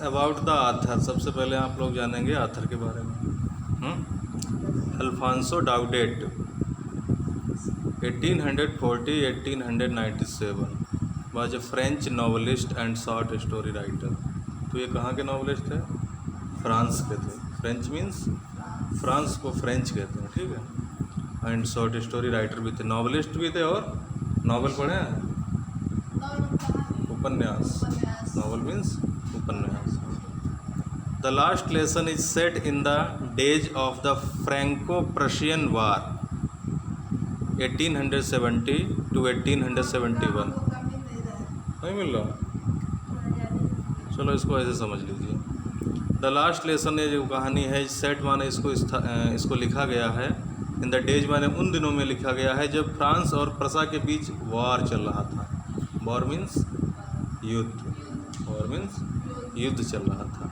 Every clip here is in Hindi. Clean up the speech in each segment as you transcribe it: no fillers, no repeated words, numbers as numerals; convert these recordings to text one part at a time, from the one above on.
अबाउट द आथर, सबसे पहले आप लोग जानेंगे आथर के बारे में। Alphonse Daudet 1840-1897 was a French novelist and short story writer. तो ये कहाँ के नॉवलिस्ट थे? फ्रांस के थे। फ्रेंच मीन्स फ्रांस को फ्रेंच कहते हैं, ठीक है। एंड शॉर्ट स्टोरी राइटर भी थे, नॉवलिस्ट भी थे। और नॉवल पढ़े हैं? उपन्यास। नॉवल मीन्स उपन्यास। The last lesson is set in the days of the Franco Prussian war 1870 to 1871। नहीं मिल रहा? चलो इसको ऐसे समझ लीजिए। द लास्ट लेसन ये जो कहानी है, सेट माने इसको लिखा गया है। इन द डेज माने उन दिनों में लिखा गया है जब फ्रांस और प्रसा के बीच वार चल रहा था। वॉर मीन्स युद्ध। वॉर मीन्स युद्ध चल रहा था।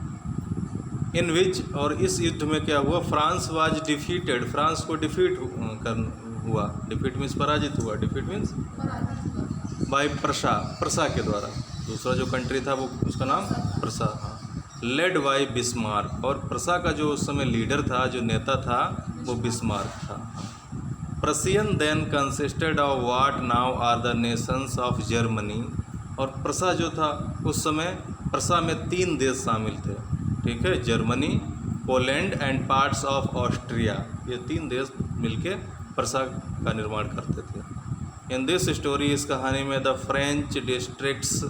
इन विच, और इस युद्ध में क्या हुआ? फ्रांस वाज डिफीटेड, फ्रांस को डिफीट हुआ। डिफीट मीन्स पराजित हुआ। डिफीट मीन्स बाय प्रसा, प्रसा के द्वारा। दूसरा जो कंट्री था वो उसका नाम प्रसा था। लेड बाय बिस्मार्क, और प्रसा का जो उस समय लीडर था, जो नेता था, वो बिस्मार्क था। Prussia then consisted of what now are the nations of Germany, और प्रसा जो था उस समय, प्रसा में 3 देश शामिल थे, ठीक है। Germany, Poland and parts of Austria, ये 3 देश मिलके प्रसा का निर्माण करते थे। इन दिस स्टोरी, इस कहानी में द फ्रेंच डिस्ट्रिक्ट्स,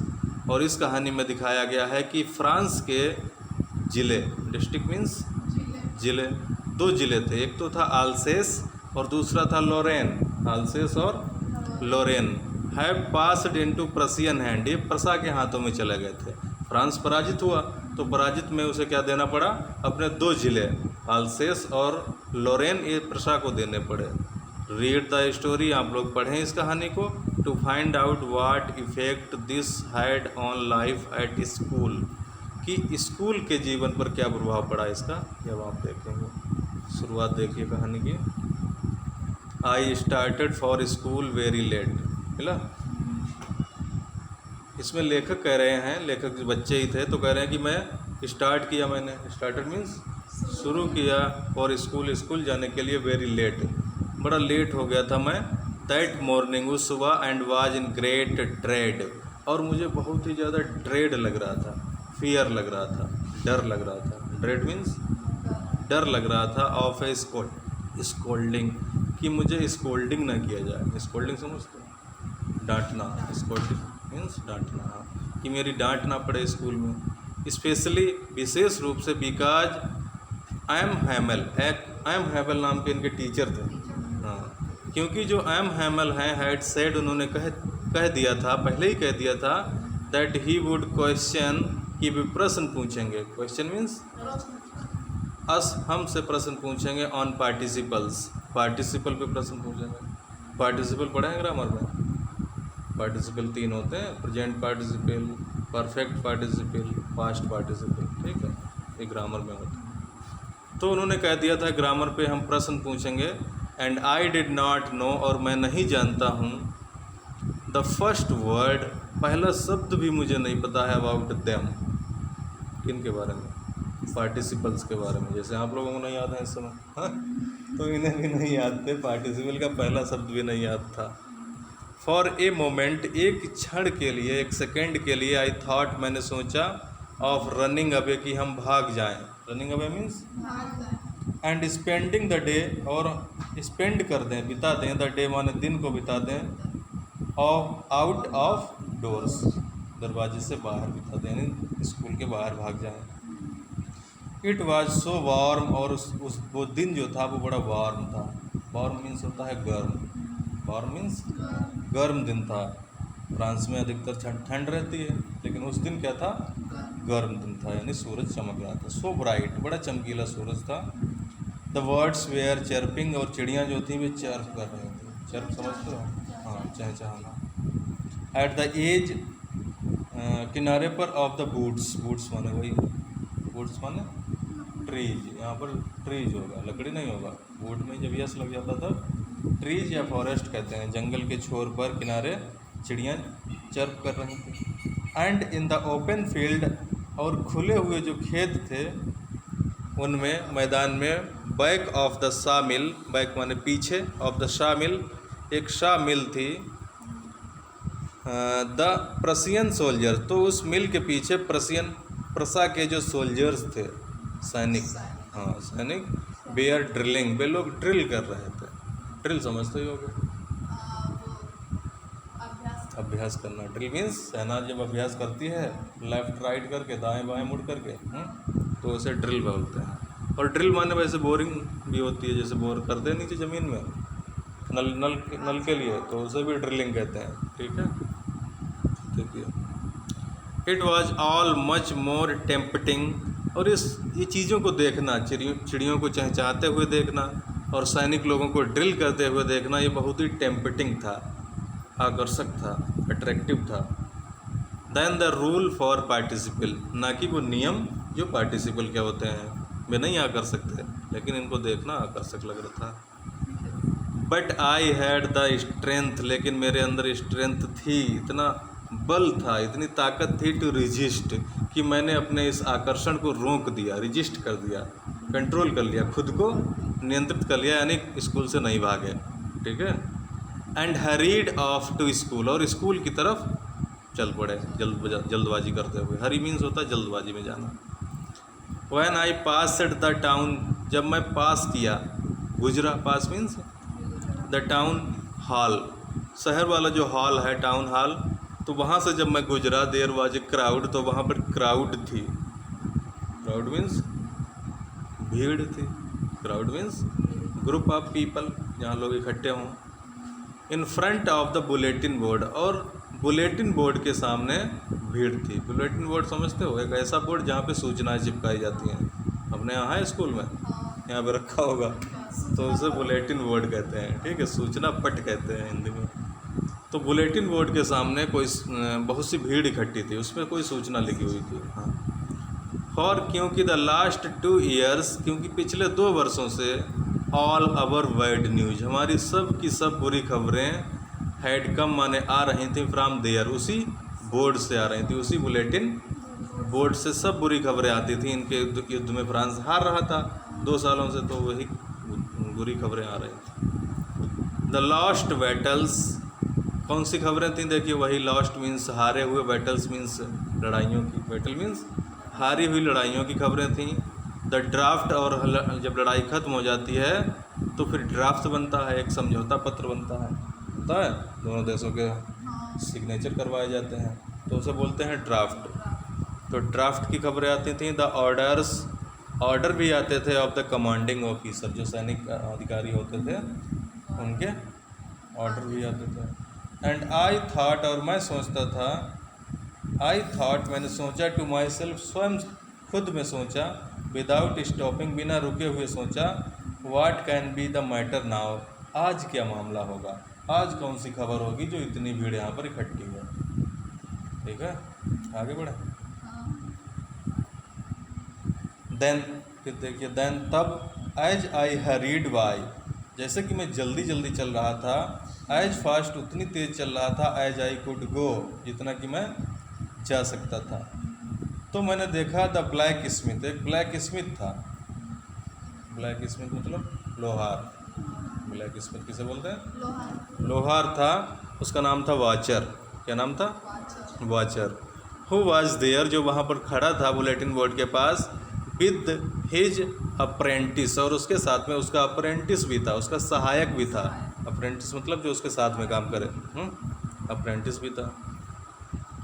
और इस कहानी में दिखाया गया है कि फ्रांस के ज़िले, डिस्ट्रिक्ट मीन्स ज़िले, 2 ज़िले थे। एक तो था आल्सेस और दूसरा था लोरेन। आल्सेस और लोरेन हैव पास्ड इनटू प्रसियन हैंड, ये प्रसा के हाथों में चले गए थे। फ्रांस पराजित हुआ तो पराजित में उसे क्या देना पड़ा? अपने 2 ज़िले आल्सेस और लोरेन, ये प्रसा को देने पड़े। रीड द स्टोरी, आप लोग पढ़ें इस कहानी को। To find out what effect this had on life at school, कि स्कूल के जीवन पर क्या प्रभाव पड़ा इसका, जब आप देखेंगे। शुरुआत देखिए कहानी की। I started for school very late, मिला। इसमें लेखक कह रहे हैं, लेखक जो बच्चे ही थे तो कह रहे हैं कि मैं स्टार्ट किया, मैंने स्टार्टेड मीन्स शुरू किया, और स्कूल जाने के लिए वेरी लेट, बड़ा लेट हो गया था मैं। दैट मॉर्निंग, उस सुबह, and was in great dread, और मुझे बहुत ही ज़्यादा ड्रेड लग रहा था, फियर लग रहा था, डर लग रहा था। ड्रेड मीन्स डर लग रहा था। ऑफ ए स्कोल्डिंग, कि मुझे स्कोल्डिंग ना किया जाए। स्कोल्डिंग समझते हो? डांटना। स्कोल्डिंग मीन्स डांटना, कि मेरी डांट ना पड़े स्कूल में। स्पेशली, विशेष रूप से, बिकॉज आई एम हैमल नाम के इनके टीचर थे। हाँ, क्योंकि जो एम हैमल हैं, हैड सेड, उन्होंने कह दिया था, पहले ही कह दिया था, दैट ही वुड क्वेश्चन, कि भी प्रश्न पूछेंगे। क्वेश्चन मीन्स हमसे प्रश्न पूछेंगे ऑन पार्टिसिपल्स, पार्टिसिपल पे प्रश्न पूछेंगे। पार्टिसिपल पढ़े हैं ग्रामर में? पार्टिसिपल 3 होते हैं, present participle, perfect participle, past participle, ठीक है, ये ग्रामर में होता है। तो उन्होंने कह दिया था ग्रामर पे हम प्रश्न पूछेंगे। And I did not know, और मैं नहीं जानता हूँ, द फर्स्ट वर्ड, पहला शब्द भी मुझे नहीं पता है, अबाउट देम, किन के बारे में? पार्टिसिपल्स के बारे में। जैसे आप लोगों को नहीं याद है इस समय, हाँ, तो इन्हें भी नहीं याद थे, पार्टिसिपल का पहला शब्द भी नहीं याद था। फॉर ए मोमेंट, एक क्षण के लिए, एक सेकेंड के लिए, आई थॉट, मैंने सोचा, ऑफ रनिंग अवे, कि हम भाग जाएं। Running away means and spending the day, और स्पेंड कर दें, बिता दें, द डे माने दिन को बिता दें, ऑफ आउट ऑफ डोर्स, दरवाजे से बाहर बिता दें, यानी स्कूल के बाहर भाग जाएं। इट वॉज सो वार्म, और वो दिन जो था वो बड़ा वार्म था। वार्म मीन्स होता है गर्म, वार्म मीन्स गर्म दिन था। फ्रांस में अधिकतर ठंड रहती है, लेकिन उस दिन क्या था? गर्म दिन था, यानी सूरज चमक रहा था। सो ब्राइट, बड़ा चमकीला सूरज था। द बर्ड्स वेयर चर्पिंग, और चिड़ियाँ जो थी वे चर्प कर रही थी। चर्प समझते हो? हाँ, चहचहाना। एट द एज, किनारे पर, ऑफ द वुड्स, वुड्स माने वही, वुड्स माने ट्रीज, यहाँ पर ट्रीज होगा, लकड़ी नहीं होगा। वुड में जब यस लग जाता था, ट्रीज या फॉरेस्ट कहते हैं। जंगल के छोर पर, किनारे, चिड़ियाँ चर्प कर रही थी। And in the open field, और खुले हुए जो खेत थे उनमें मैदान में बैक ऑफ द सा मिल, बैक माने पीछे, ऑफ द सा मिल, एक सा मिल थी, द प्रसियन सोल्जर, तो उस मिल के पीछे प्रसा के जो सोल्जर्स थे, सैनिक, हाँ सैनिक, बेयर ड्रिलिंग, वे लोग ड्रिल कर रहे थे। ड्रिल समझते ही होगे, अभ्यास करना। ड्रिल मीन्स सेना जब अभ्यास करती है लेफ्ट राइट करके, दाएं बाएं मुड़ करके, तो उसे ड्रिल बोलते हैं। और ड्रिल माने वैसे बोरिंग भी होती है, जैसे बोर करते हैं नीचे ज़मीन में नल के लिए, तो उसे भी ड्रिलिंग कहते हैं। ठीक है, देखिए, it was all much more tempting, और ये चीज़ों को देखना, चिड़ियों को चहचहाते हुए देखना और सैनिक लोगों को ड्रिल करते हुए देखना, ये बहुत ही टेम्पटिंग था, आकर्षक था, अट्रैक्टिव था। Then the rule for participle, ना कि वो नियम जो पार्टिसिपल क्या होते हैं, वे नहीं आ कर सकते, लेकिन इनको देखना आकर्षक लग रहा था। But I had the strength, लेकिन मेरे अंदर स्ट्रेंथ थी, इतना बल था, इतनी ताकत थी, टू रिजिस्ट, कि मैंने अपने इस आकर्षण को रोक दिया, रिजिस्ट कर दिया, कंट्रोल कर लिया, खुद को नियंत्रित कर लिया, यानी स्कूल से नहीं भागे। ठीक है, and hurried off to school, और स्कूल की तरफ चल पड़े जल्दबाजी करते हुए। हरी मीन्स होता है जल्दबाजी में जाना। When I passed the town, जब मैं पास किया, गुजरा, पास मीन्स द टाउन हॉल, शहर वाला जो हॉल है टाउन हॉल, तो वहाँ से जब मैं गुजरा, देयर वाज ए क्राउड, तो वहाँ पर क्राउड थी। क्राउड मीन्स भीड़ थी, crowd means group of people, जहाँ लोग इकट्ठे हों। In front of the bulletin board, और बुलेटिन बोर्ड के सामने भीड़ थी। बुलेटिन बोर्ड समझते हो, एक ऐसा बोर्ड जहाँ पे सूचनाएं चिपकाई जाती हैं, अपने यहाँ है स्कूल में, यहाँ पे रखा होगा, तो उसे बुलेटिन बोर्ड कहते हैं। ठीक है, सूचना पट कहते हैं हिंदी में। तो बुलेटिन बोर्ड के सामने कोई बहुत सी भीड़ इकट्ठी थी, उसमें कोई सूचना लिखी हुई थी। हाँ, और क्योंकि द लास्ट 2 ईयर्स, क्योंकि पिछले 2 वर्षों से, ऑल अवर बैड न्यूज, हमारी सब की सब बुरी खबरें, हैड कम माने आ रही थी, फ्राम देयर, उसी बोर्ड से आ रही थी, उसी बुलेटिन बोर्ड से सब बुरी खबरें आती थी। इनके युद्ध में फ्रांस हार रहा था 2 सालों से, तो वही बुरी खबरें आ रही थी। द लॉस्ट बैटल्स, कौन सी खबरें थी? देखिए, वही लॉस्ट मीन्स हारे हुए, बैटल्स मीन्स लड़ाइयों की, बैटल मीन्स हारी हुई लड़ाइयों की खबरें थीं। द ड्राफ्ट, और जब लड़ाई ख़त्म हो जाती है तो फिर ड्राफ्ट बनता है, एक समझौता पत्र बनता है, होता है, दोनों देशों के सिग्नेचर करवाए जाते हैं, तो उसे बोलते हैं ड्राफ्ट। तो ड्राफ्ट की खबरें आती थीं। द ऑर्डर्स, ऑर्डर भी आते थे ऑफ द कमांडिंग ऑफिसर, जो सैनिक अधिकारी होते थे उनके ऑर्डर भी आते थे। एंड आई थाट, और मैं सोचता था, आई थाट मैंने सोचा, टू माई सेल्फ, स्वयं खुद में सोचा, विदाउट स्टॉपिंग, बिना रुके हुए सोचा, what can be the matter now, आज क्या मामला होगा, आज कौन सी खबर होगी जो इतनी भीड़ यहाँ पर इकट्ठी है। ठीक है, आगे बढ़े। देन, फिर देखिए, देन तब, एज आई हरीड बाय, जैसे कि मैं जल्दी जल्दी चल रहा था, एज फास्ट, उतनी तेज़ चल रहा था, एज आई कुड गो, जितना कि मैं जा सकता था, तो मैंने देखा द ब्लैक स्मिथ, एक ब्लैक स्मिथ था। ब्लैक स्मिथ मतलब लोहार, ब्लैक स्मिथ किसे बोलते हैं? लोहार था, उसका नाम था वाचर। क्या नाम था? वाचर। हु वाज देयर, जो वहाँ पर खड़ा था बुलेटिन बोर्ड के पास, विद हिज अप्रेंटिस, और उसके साथ में उसका अप्रेंटिस भी था, उसका सहायक भी था। अप्रेंटिस मतलब जो उसके साथ में काम करे, अप्रेंटिस भी था।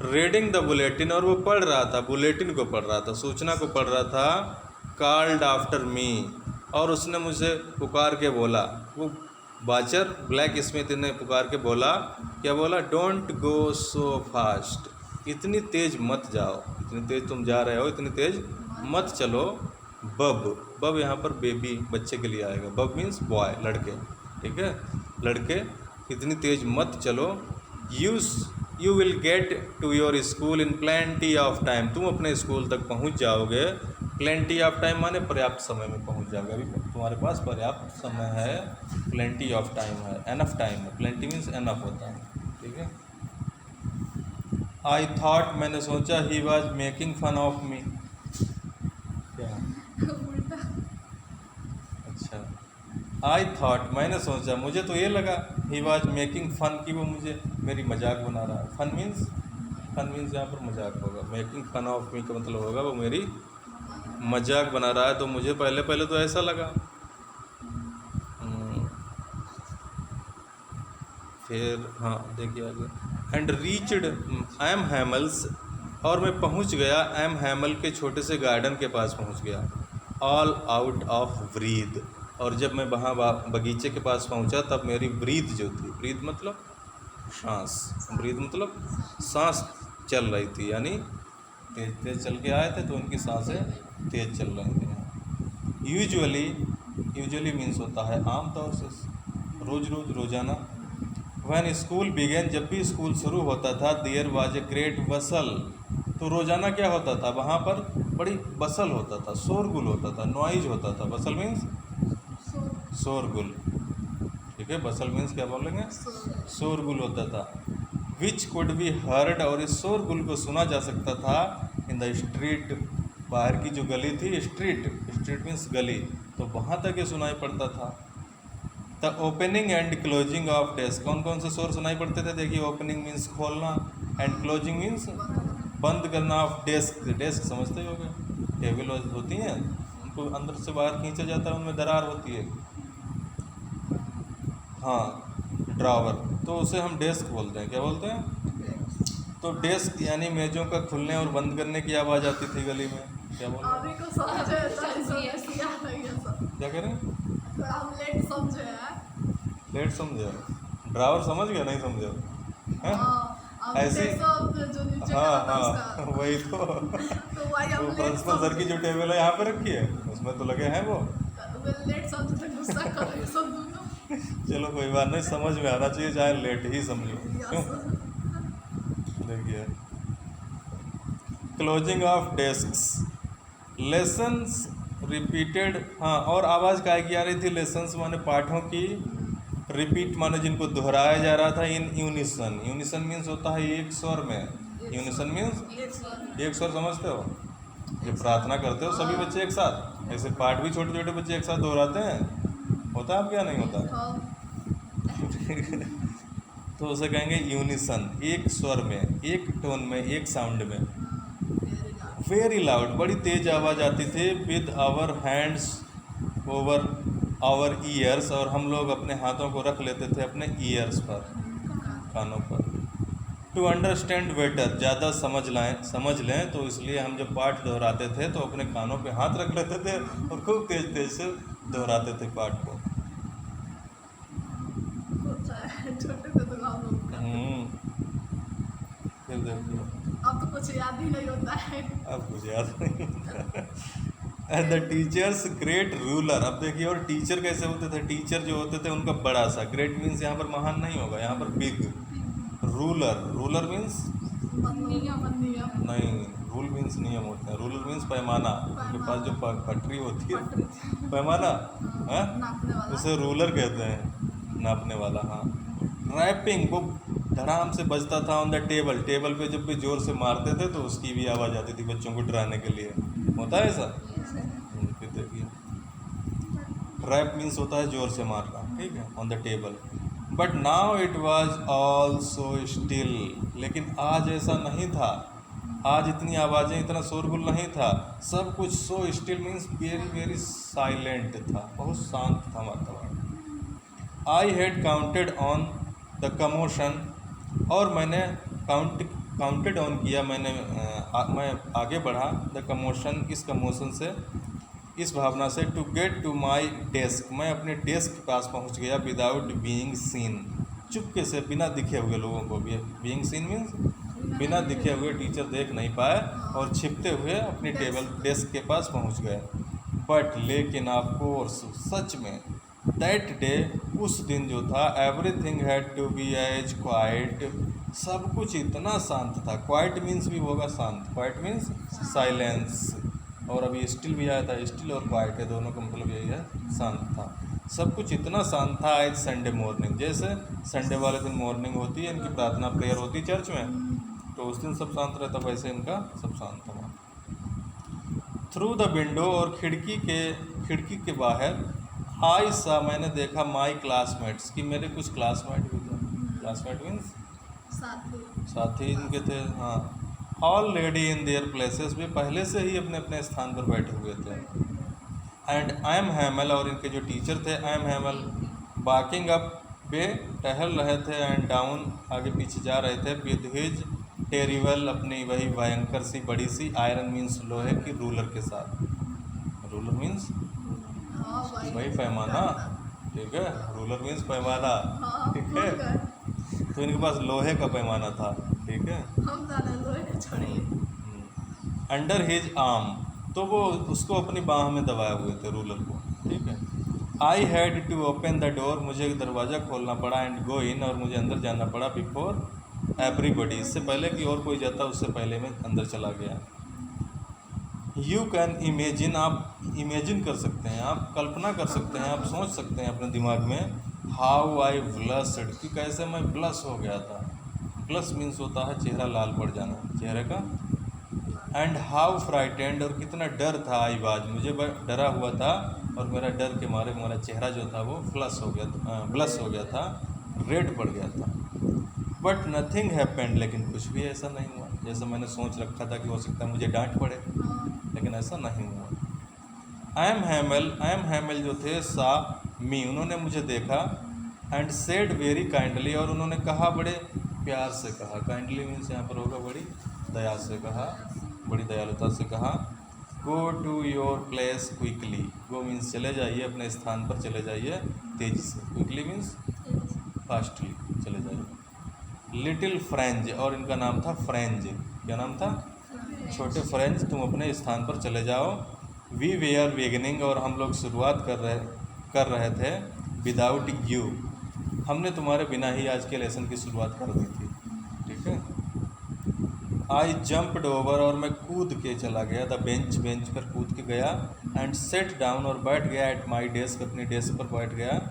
रीडिंग द बुलेटिन, और वो पढ़ रहा था, बुलेटिन को पढ़ रहा था, सूचना को पढ़ रहा था। कॉल्ड आफ्टर मी, और उसने मुझे पुकार के बोला, वो वाचर ब्लैक स्मिथ ने पुकार के बोला, क्या बोला? डोंट गो सो फास्ट, इतनी तेज़ मत जाओ, इतनी तेज़ तुम जा रहे हो, इतनी तेज़ मत चलो। बब, बब यहाँ पर बेबी, बच्चे के लिए आएगा। बब मीन्स बॉय, लड़के। ठीक है, लड़के, इतनी तेज़ मत चलो। You will get to your school in plenty of time, तुम अपने स्कूल तक पहुँच जाओगे। प्लेंटी ऑफ टाइम माने पर्याप्त समय में पहुँच जाओगे, अभी तुम्हारे पास पर्याप्त समय है, प्लेंटी ऑफ टाइम है, एनफ टाइम है। प्लेंटी मीन्स एनफ होता है। ठीक है, आई थॉट मैंने सोचा he was making fun of me. क्या? उल्टा। अच्छा, आई थॉट मैंने सोचा, मुझे तो ये लगा, ही वॉज मेकिंग फन की वो मुझे मेरी मजाक बना रहा है। फन मीन्स यहाँ पर मजाक होगा, मेकिंग फन ऑफ मी का मतलब होगा वो मेरी मजाक बना रहा है। तो मुझे पहले पहले तो ऐसा लगा। फिर हाँ देखिए आगे, एंड रीच्ड एम हैमल्स, और मैं पहुंच गया एम हैमल के छोटे से गार्डन के पास पहुंच गया। ऑल आउट ऑफ ब्रीथ, और जब मैं वहाँ बगीचे के पास पहुंचा तब मेरी ब्रीथ जो थी, ब्रीथ मतलब सांस, ब्रीथ मतलब सांस चल रही थी, यानी तेज तेज चल के आए थे तो उनकी सांसें तेज चल रही थी। यूजुअली मीन्स होता है आमतौर से, रोज रोज, रोजाना। वैन स्कूल बिगेन, जब भी स्कूल शुरू होता था, देयर वाज ए ग्रेट बसल, तो रोजाना क्या होता था, वहाँ पर बड़ी बसल होता था, शोरगुल होता था, नॉइज होता था। बसल मीन्स शोरगुल, ठीक है। बसल मीन्स क्या बोलेंगे, शोरगुल होता था। विच कुड बी हर्ड, और इस शोरगुल को सुना जा सकता था इन द स्ट्रीट, बाहर की जो गली थी, स्ट्रीट मीन्स गली, तो वहाँ तक ये सुनाई पड़ता था। The opening and closing of desk, कौन कौन से शोर सुनाई पड़ते थे, देखिए, ओपनिंग मीन्स खोलना, एंड क्लोजिंग मीन्स बंद करना ऑफ डेस्क, डेस्क समझते ही होंगे, टेबल होती हैं, उनको अंदर से बाहर खींचा जाता है, उनमें दरार होती है, हाँ, ड्रावर, तो उसे हम डेस्क बोलते हैं। क्या बोलते हैं? तो डेस्क यानी मेजों का खुलने और बंद करने की आवाज़ आती थी गली में। क्या बोल रहे हैं? अभी को समझे ऐसा याद है ये सब। क्या करें? तो हम लेट समझे हैं। लेट समझे? ड्रावर समझ गया, नहीं समझे? हैं? हाँ, ऐसी, सब जो नीचे हाँ का था हाँ उसका। वही तो तो वही हम वो लेट प्रिंसिपल सर की जो टेबल है यहाँ पे रखी है, उसमें तो लगे हैं वो। लेट समझे थे, गुस्सा कर रहे सब दोनों। चलो कोई बात नहीं, समझ में आना चाहिए, चाहे लेट ही समझो। क्यों? देखिए, closing of desks, lessons repeated, हाँ, और आवाज़ काय की आ रही थी, लेसन्स माने पाठों की, रिपीट माने जिनको दोहराया जा रहा था, इन यूनिसन, यूनिसन मीन्स होता है एक स्वर में, यूनिसन मीन्स एक स्वर, समझते हो, जब प्रार्थना करते हो सभी बच्चे एक साथ, ऐसे पाठ भी छोटे छोटे बच्चे एक साथ दोहराते हैं, होता है, आप क्या नहीं होता? तो उसे कहेंगे यूनिसन, एक स्वर में, एक टोन में, एक साउंड में। वेरी लाउड, बड़ी तेज आवाज़ आती थी, with our hands over our ears, और हम लोग अपने हाथों को रख लेते थे अपने ईयर्स पर, कानों पर। टू अंडरस्टैंड बेटर, ज़्यादा समझ लें, तो इसलिए हम जब पाठ दोहराते थे तो अपने कानों पे हाथ रख लेते थे और खूब तेज तेज से दोहराते थे पाठ को। छोटे थे तो हम लोग का। फिर देखिए, अब तो कुछ याद ही नहीं होता है। अब कुछ याद नहीं होता। द टीचर्स ग्रेट रूलर, अब देखिए, और टीचर कैसे होते थे, टीचर जो होते थे उनका बड़ा सा, ग्रेट मीन्स यहाँ पर महान नहीं होगा, यहाँ पर बिग, रूलर मीन्स नियम नहीं, रूल मीन्स नियम होते हैं, रूलर मीन्स पैमाना, उनके पास जो पटरी होती है, पैमाना, हाँ, नापने वाला। उसे रूलर कहते हैं, नापने वाला, हाँ। रैपिंग, वो धड़ाम से बजता था ऑन द टेबल, टेबल पे जब भी जोर से मारते थे तो उसकी भी आवाज़ आती थी बच्चों को डराने के लिए, होता है ऐसा? फिर देखिए, रैप मीन्स होता है जोर से मारना, ठीक है, on the table. But now it was all so still, लेकिन आज ऐसा नहीं था, आज इतनी आवाज़ें, इतना शोरगुल नहीं था, सब कुछ so still means very very silent था, बहुत शांत था वातावरण। I had counted on the commotion, और मैंने काउंटेड ऑन किया, मैं आगे बढ़ा, द कमोशन, इस कमोशन से, इस भावना से, to get to my desk, मैं अपने डेस्क के पास पहुंच गया, विदाउट बीइंग सीन, चुपके से, बिना दिखे हुए लोगों को भी, बीइंग सीन मीन्स बिना दिखे हुए, टीचर देख नहीं पाए, और छिपते हुए अपनी डेस्क के पास पहुंच गए। बट लेकिन ऑफ कोर्स, सच में, दैट डे, उस दिन जो था, everything had to be as quiet, सब कुछ इतना शांत था, क्वाइट मीन्स भी होगा शांत, क्वाइट मीन्स साइलेंस, और अभी स्टिल भी आया था, स्टिल और क्वाइट है, दोनों का मतलब यही है, शांत था, सब कुछ इतना शांत था, आज संडे मॉर्निंग, जैसे संडे वाले दिन मॉर्निंग होती है, इनकी प्रार्थना प्रेयर होती है चर्च में, तो उस दिन सब शांत रहता, वैसे इनका सब शांत था। थ्रू द विंडो, और खिड़की के बाहर, आई सा, मैंने देखा, माई क्लासमेट्स, कि मेरे कुछ क्लासमेट भी थे। क्लासमेट मीन्स साथी। साथी इनके थे, हाँ। ऑलरेडी इन देयर प्लेसेस, वे पहले से ही अपने अपने स्थान पर बैठे हुए थे। एंड आई एम हैमल, और इनके जो टीचर थे I am Hamel, walking up, वे टहल रहे थे, एंड डाउन, आगे पीछे जा रहे थे, विद हिज टेरिबल, अपनी वही भयंकर सी बड़ी सी, आयरन मीन्स लोहे की, रूलर के साथ। रूलर मीन्स हाँ भाई। वही पैमाना, ठीक है, रूलर मीन्स पैमाना, हाँ ठीक भूल है। गए। तो इनके पास लोहे का पैमाना था, ठीक है। हम जाने लोहे का छोड़िए। अंडर हिज आर्म, तो वो उसको अपनी बाह में दबाए हुए थे, रूलर को, ठीक है। I had to open the door, मुझे दरवाज़ा खोलना पड़ा, एंड गो इन, और मुझे अंदर जाना पड़ा, बिफोर एवरीबडी, इससे पहले कि और कोई जाता उससे पहले मैं अंदर चला गया। यू कैन इमेजिन, आप इमेजिन कर सकते हैं, आप कल्पना कर सकते हैं, आप सोच सकते हैं अपने दिमाग में, हाउ आई ब्लस्ड, कि कैसे मैं ब्लस हो गया था। ब्लस मीन्स होता है चेहरा लाल पड़ जाना, चेहरे का। एंड हाउ फ्राइटेंड, और कितना डर था, आई वाज, मुझे डरा हुआ था, और मेरा डर के मारे मेरा चेहरा जो था वो ब्लस हो गया था, रेड पड़ गया था। बट नथिंग हैपेंड, लेकिन कुछ भी ऐसा नहीं हुआ जैसा मैंने सोच रखा था कि हो सकता है मुझे डांट पड़े, लेकिन ऐसा नहीं हुआ। आई एम हैमल जो थे, सा मी, उन्होंने मुझे देखा, एंड सेड वेरी काइंडली, और उन्होंने कहा, बड़े प्यार से कहा, काइंडली मीन्स यहाँ पर होगा बड़ी दया से कहा, बड़ी दयालुता से कहा, go to your place quickly, go means चले जाइए, अपने स्थान पर चले जाइए तेजी से, क्विकली मीन्स फास्टली चले जाइए। लिटिल फ्रेंच, और इनका नाम था फ्रेंच, क्या नाम था, छोटे फ्रेंच, तुम अपने स्थान पर चले जाओ। वी वेयर बिगिनिंग, और हम लोग शुरुआत कर रहे थे, विदाउट यू, हमने तुम्हारे बिना ही आज के लेसन की शुरुआत कर दी थी, ठीक है। आई जंप्ड ओवर, और मैं कूद के चला गया, द बेंच पर कूद के गया, एंड सेट डाउन, और बैठ गया, एट माई डेस्क, अपनी डेस्क पर बैठ गया।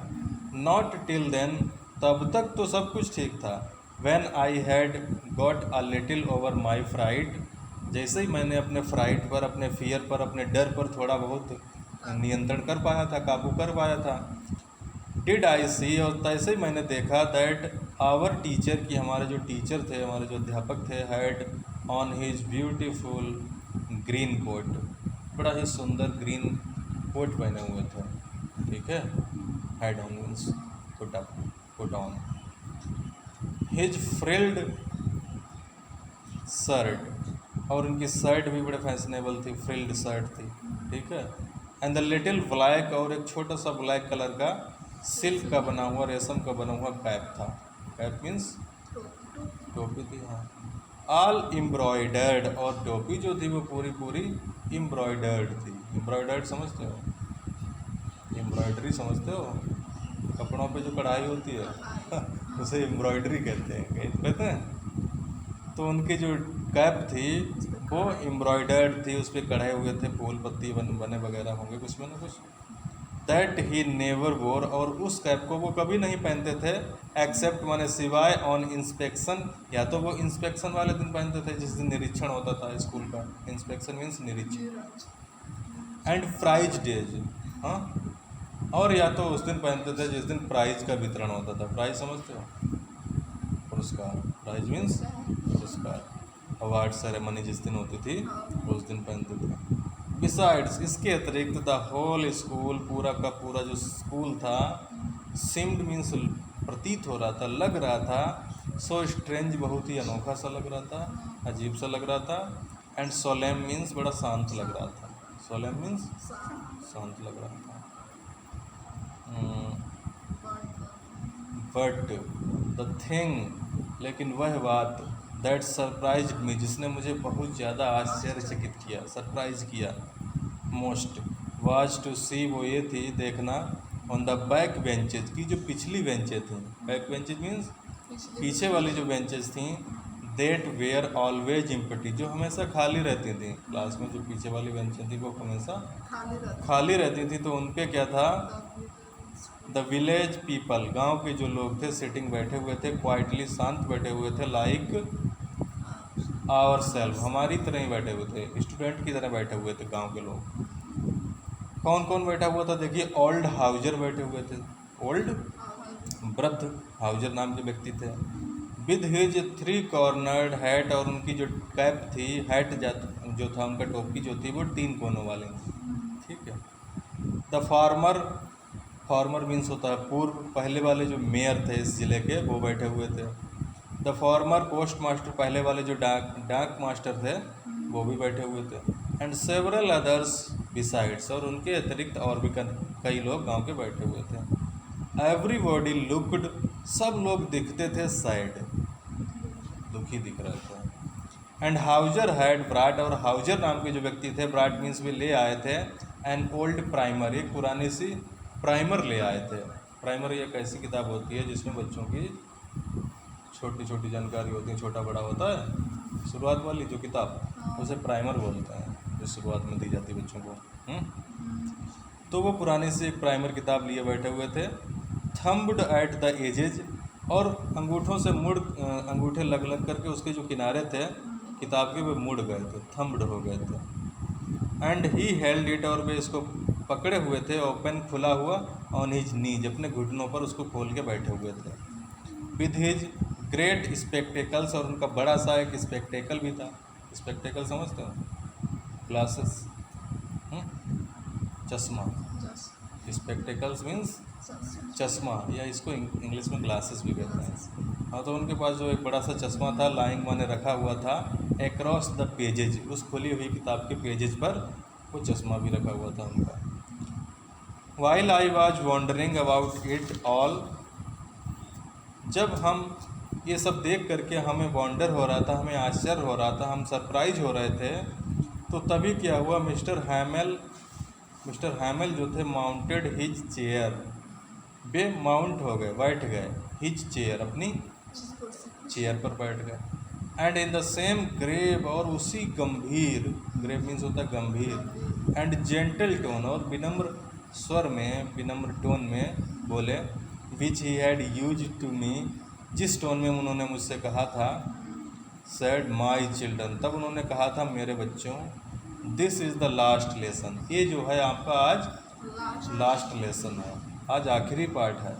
नॉट टिल देन, तब तक तो सब कुछ ठीक था। When I had got a little over my fright, जैसे ही मैंने अपने फ्राइट पर, अपने फियर पर, अपने डर पर थोड़ा बहुत नियंत्रण कर पाया था, काबू कर पाया था। डिड आई सी, और तैसे ही मैंने देखा, दैट आवर टीचर, कि हमारे जो टीचर थे, हमारे जो अध्यापक थे, had on his beautiful green coat, बड़ा ही सुंदर ग्रीन कोट पहने हुए थे, ठीक है। Had on means put on. His frilled shirt, और उनकी शर्ट भी बड़े फैशनेबल थी, फ्रिल्ड शर्ट थी, ठीक है। एंड द लिटिल ब्लैक, और एक छोटा सा ब्लैक कलर का सिल्क का बना हुआ, रेशम का बना हुआ कैप था, कैप मीन्स टोपी थी, हाँ। ऑल एम्ब्रॉयडर्ड, और टोपी जो थी वो पूरी एम्ब्रॉयडर्ड थी। एम्ब्रॉयडर्ड समझते हो, एम्ब्रॉयडरी समझते हो, कपड़ों पे जो कढ़ाई होती है उसे एम्ब्रॉयडरी कहते हैं। तो उनकी जो कैप थी वो एम्ब्रॉयडर्ड थी, उस पर कढ़ाई हुए थे, फूल पत्ती बने वगैरह होंगे कुछ में ना कुछ। दैट ही नेवर वोर, और उस कैप को वो कभी नहीं पहनते थे, एक्सेप्ट माने सिवाय, ऑन इंस्पेक्शन, या तो वो इंस्पेक्शन वाले दिन पहनते थे जिस दिन निरीक्षण होता था स्कूल का, इंस्पेक्शन मीन्स निरीक्षण, एंड प्राइज डेज, हाँ, और या तो उस दिन पहनते थे जिस दिन प्राइज का वितरण होता था। प्राइज समझते हो, पुरस्कार, प्राइज मीन्स पुरस्कार, अवार्ड सेरेमनी जिस दिन होती थी उस दिन पहनते थे। बिसाइड्स, इसके अतिरिक्त, द होल स्कूल, पूरा का पूरा जो स्कूल था, सिम्ड मीन्स प्रतीत हो रहा था, लग रहा था, सो स्ट्रेंज, बहुत ही अनोखा सा लग रहा था, अजीब सा लग रहा था, एंड सोलेम मीन्स बड़ा शांत लग रहा था, सोलेम मीन्स शांत लग रहा था। बट द थिंग, लेकिन वह बात, दैट सरप्राइज्ड मी, जिसने मुझे बहुत ज़्यादा आश्चर्यचकित किया, सरप्राइज किया, मोस्ट, वाज टू सी, वो ये थी देखना, ऑन द बैक बेंचेज, की जो पिछली बेंचें थीं, बैक बेंचेज मीन्स पीछे वाली जो बेंचेज थीं, देट वेयर ऑलवेज एम्प्टी, जो हमेशा खाली रहती थी, क्लास में जो पीछे वाली बेंचें थी वो हमेशा खाली रहती थी। तो उन पे क्या था, द विलेज पीपल, गांव के जो लोग थे, सिटिंग बैठे हुए थे, क्वाइटली शांत बैठे हुए थे, लाइक आवर सेल्फ, हमारी तरह ही बैठे हुए थे, स्टूडेंट की तरह बैठे हुए थे गांव के लोग। कौन कौन बैठा हुआ था देखिए, ओल्ड हाउजर बैठे हुए थे, ओल्ड वृद्ध हाउजर नाम के व्यक्ति थे, विद हिज 3 कॉर्नर्ड हैट, और उनकी जो कैप थी, हैट जो था उनका टोपी जो थी वो 3 कोनों वाली थी, ठीक है। द फार्मर, फार्मर मीन्स होता है पूर्व, पहले वाले जो मेयर थे इस ज़िले के वो बैठे हुए थे। द फॉर्मर पोस्ट मास्टर, पहले वाले जो डाक मास्टर थे वो भी बैठे हुए थे। एंड सेवरल अदर्स बिसाइड्स, और उनके अतिरिक्त और भी कई लोग गांव के बैठे हुए थे। एवरीबॉडी लुक्ड, सब लोग दिखते थे सैड, दुखी दिख रहे थे। एंड हाउजर हैड ब्राट, और हाउजर नाम के जो व्यक्ति थे, ब्राट मीन्स वे ले आए थे एन ओल्ड प्राइमर, एक पुरानी सी प्राइमर ले आए थे। प्राइमर एक ऐसी किताब होती है जिसमें बच्चों की छोटी छोटी जानकारी होती है, छोटा बड़ा होता है, शुरुआत वाली जो किताब उसे प्राइमर बोलते हैं, जो शुरुआत में दी जाती है बच्चों को। तो वो पुरानी से एक प्राइमर किताब लिए बैठे हुए थे। थम्ब्ड एट द एजेज, और अंगूठों से अंगूठे लग लग करके उसके जो किनारे थे किताब के वे मुड़ गए थे, थम्ब्ड हो गए थे। एंड ही हेल्ड इट, और वे इसको पकड़े हुए थे, ओपन खुला हुआ, ऑन हिज नीज, अपने घुटनों पर उसको खोल के बैठे हुए थे। विद हिज ग्रेट स्पेक्टेकल्स, और उनका बड़ा सा एक स्पेक्टेकल भी था। स्पेक्टेकल समझते हो, ग्लासेस, चश्मा, स्पेक्टेकल्स मीन्स चश्मा, या इसको इंग्लिश में ग्लासेस भी कहते हैं। हाँ, तो उनके पास जो एक बड़ा सा चश्मा था, लाइंग माने रखा हुआ था, एक्रॉस द पेजेज, उस खुली हुई किताब के पेजेज पर वो चश्मा भी रखा हुआ था उनका। While I was wondering about it all, जब हम ये सब देख करके हमें वॉन्डर हो रहा था, हमें आश्चर्य हो रहा था, हम सरप्राइज हो रहे थे, तो तभी क्या हुआ, मिस्टर हैमेल जो थे माउंटेड हिज चेयर, वे माउंट हो गए, बैठ गए, हिज चेयर, अपनी चेयर पर बैठ गए। And in the same grave, और उसी गंभीर, ग्रेव मीन्स होता है गंभीर, एंड जेंटल टोन, और विनम्र स्वर में, विनम्र टोन में बोले, which he had used to me, जिस टोन में उन्होंने मुझसे कहा था, सेड माई चिल्ड्रन, तब उन्होंने कहा था मेरे बच्चों, this is the last lesson, ये जो है आपका आज लास्ट लेसन है, आज आखिरी पार्ट है।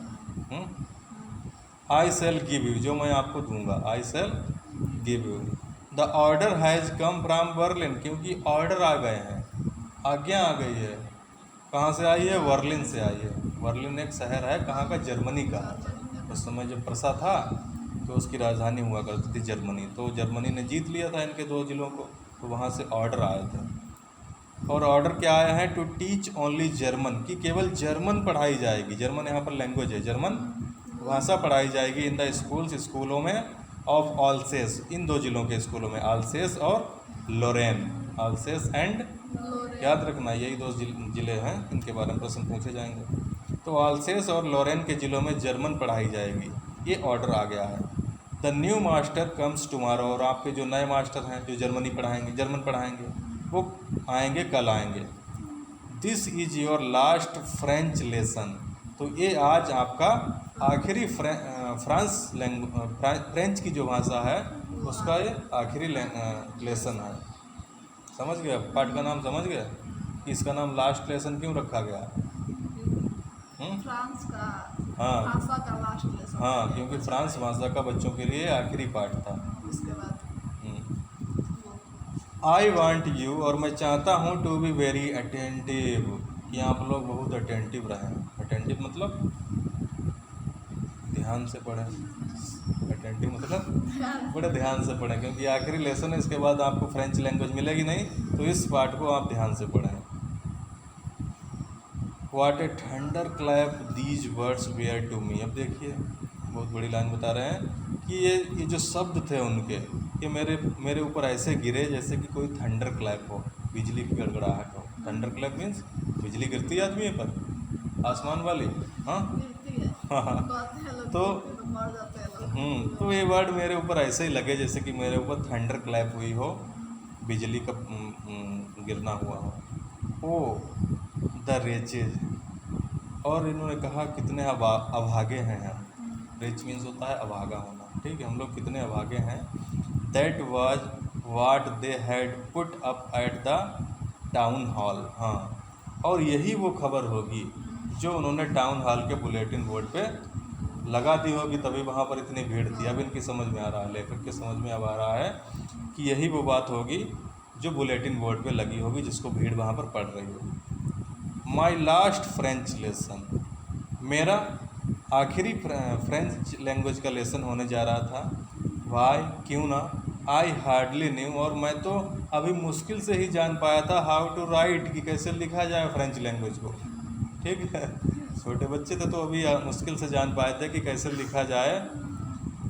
आई सेल गिव यू, जो मैं आपको दूंगा, I shall give you. The order has come from Berlin, क्योंकि ऑर्डर आ गए हैं, आज्ञा आ गई है। कहाँ से आई है? बर्लिन से आई है। बर्लिन एक शहर है, कहाँ का? जर्मनी का। उस समय जब प्रसा था तो उसकी राजधानी हुआ करती थी जर्मनी, तो जर्मनी ने जीत लिया था इनके 2 जिलों को, तो वहाँ से ऑर्डर आए थे। और ऑर्डर क्या आया है? टू टीच ओनली जर्मन, कि केवल जर्मन पढ़ाई जाएगी। जर्मन यहाँ पर लैंग्वेज है, जर्मन भाषा पढ़ाई जाएगी इन द स्कूल्स, स्कूलों में, ऑफ आल्सेस, इन 2 जिलों के स्कूलों में, आल्सेस और लोरेन। आल्सेस एंड, याद रखना यही 2 जिले हैं, इनके बारे में प्रश्न पूछे जाएंगे। तो आल्सेस और लोरेन के ज़िलों में जर्मन पढ़ाई जाएगी, ये ऑर्डर आ गया है। The new master comes tomorrow, और आपके जो नए मास्टर हैं जो जर्मनी पढ़ाएंगे, जर्मन पढ़ाएंगे, वो आएंगे, कल आएंगे। This is your last French lesson, तो ये आज आपका आखिरी फ्रेंच की जो भाषा है उसका ये आखिरी लेसन है। समझ गया? पाठ का नाम समझ गया कि इसका नाम लास्ट लेसन क्यों रखा गया? फ्रांस का, हाँ भाषा का लास्ट लेसन। हाँ, क्योंकि फ्रांस भाषा का बच्चों के लिए आखिरी पाठ था। उसके बाद आई वांट यू, और मैं चाहता हूँ, टू बी वेरी अटेंटिव, कि आप लोग बहुत अटेंटिव रहें। अटेंटिव मतलब ध्यान से पढ़ें, अटेंटिव मतलब बड़े ध्यान से पढ़ें, क्योंकि आखिरी लेसन है, इसके बाद आपको फ्रेंच लैंग्वेज मिलेगी नहीं, तो इस पाठ को आप ध्यान से पढ़ें। What a thunder clap these words were to me, अब देखिए बहुत बड़ी लाइन बता रहे हैं कि ये जो शब्द थे उनके, ये मेरे ऊपर ऐसे गिरे जैसे कि कोई थंडर क्लैप हो, बिजली की गड़गड़ाहट हो। थंडर क्लैप मीन्स बिजली गिरती है आदमी पर, आसमान वाली। हाँ कहते हैं लोग, तो मर जाते हैं लोग। तो ये वर्ड मेरे ऊपर ऐसे ही लगे जैसे कि मेरे ऊपर थंडर क्लैप हुई हो, बिजली का गिरना हुआ हो। ओ द रेचेज, और इन्होंने कहा कितने अभागे हैं हम। रेच मीन्स होता है अभागा होना, ठीक है, हम लोग कितने अभागे हैं। That was what they had put up at the town hall. हाँ, और यही वो खबर होगी जो उन्होंने टाउन हॉल के बुलेटिन बोर्ड पे लगा दी होगी, तभी वहाँ पर इतनी भीड़ थी। अब इनकी समझ में आ रहा है, लेखक के समझ में अब आ रहा है कि यही वो बात होगी जो बुलेटिन बोर्ड पे लगी होगी, जिसको भीड़ वहाँ पर पड़ रही होगी। माई लास्ट फ्रेंच लेसन, मेरा आखिरी फ्रेंच लैंग्वेज का लेसन होने जा रहा था। वाई, क्यों ना, आई हार्डली न्यू, और मैं तो अभी मुश्किल से ही जान पाया था हाउ टू राइट, कि कैसे लिखा जाए फ्रेंच लैंग्वेज को। ठीक है, छोटे बच्चे थे तो अभी मुश्किल से जान पाए थे कि कैसे लिखा जाए।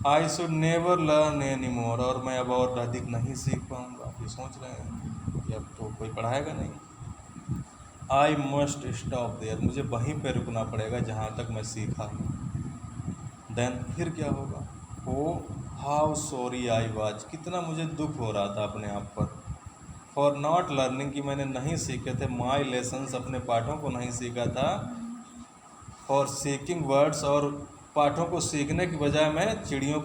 I should never learn any more, और मैं अब और अधिक नहीं सीख पाऊँगा। ये सोच रहे हैं कि अब तो कोई पढ़ाएगा नहीं। आई मस्ट स्टॉप देयर, मुझे वहीं पे रुकना पड़ेगा जहाँ तक मैं सीखा हूँ। देन, फिर क्या होगा। ओ हाउ सॉरी आई वाज, कितना मुझे दुख हो रहा था अपने आप पर। फॉर नॉट लर्निंग, कि मैंने नहीं सीखे थे माई लेसन्स, अपने पाठों को नहीं सीखा था। फॉर सीकिंग वर्ड्स, और पाठों को सीखने की बजाय मैं चिड़ियों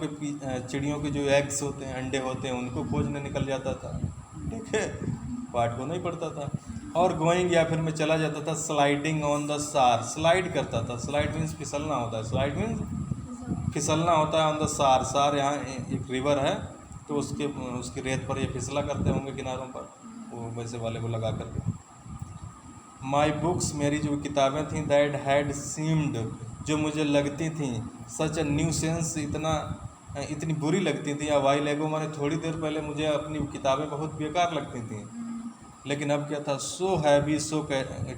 के जो एग्स होते हैं, अंडे होते हैं, उनको खोजने निकल जाता था। ठीक है, पाठ को नहीं पढ़ता था। और गोइंग, या फिर मैं चला जाता था स्लाइडिंग ऑन द सार, स्लाइड करता था। स्लाइड मीन्स फिसलना होता है, स्लाइड मीन्स फिसलना होता है। ऑन द सार, सार यहाँ एक रिवर है, तो उसकी रेत पर ये फिसला करते होंगे किनारों पर, वो वैसे वाले को लगा करके। माई बुक्स, मेरी जो किताबें थीं, दैट हैड सीम्ड, जो मुझे लगती थीं, सच अ न्यू सेंस, इतनी बुरी लगती थी। या वाई लेगो, मैंने थोड़ी देर पहले मुझे अपनी किताबें बहुत बेकार लगती थीं, लेकिन अब क्या था, so heavy so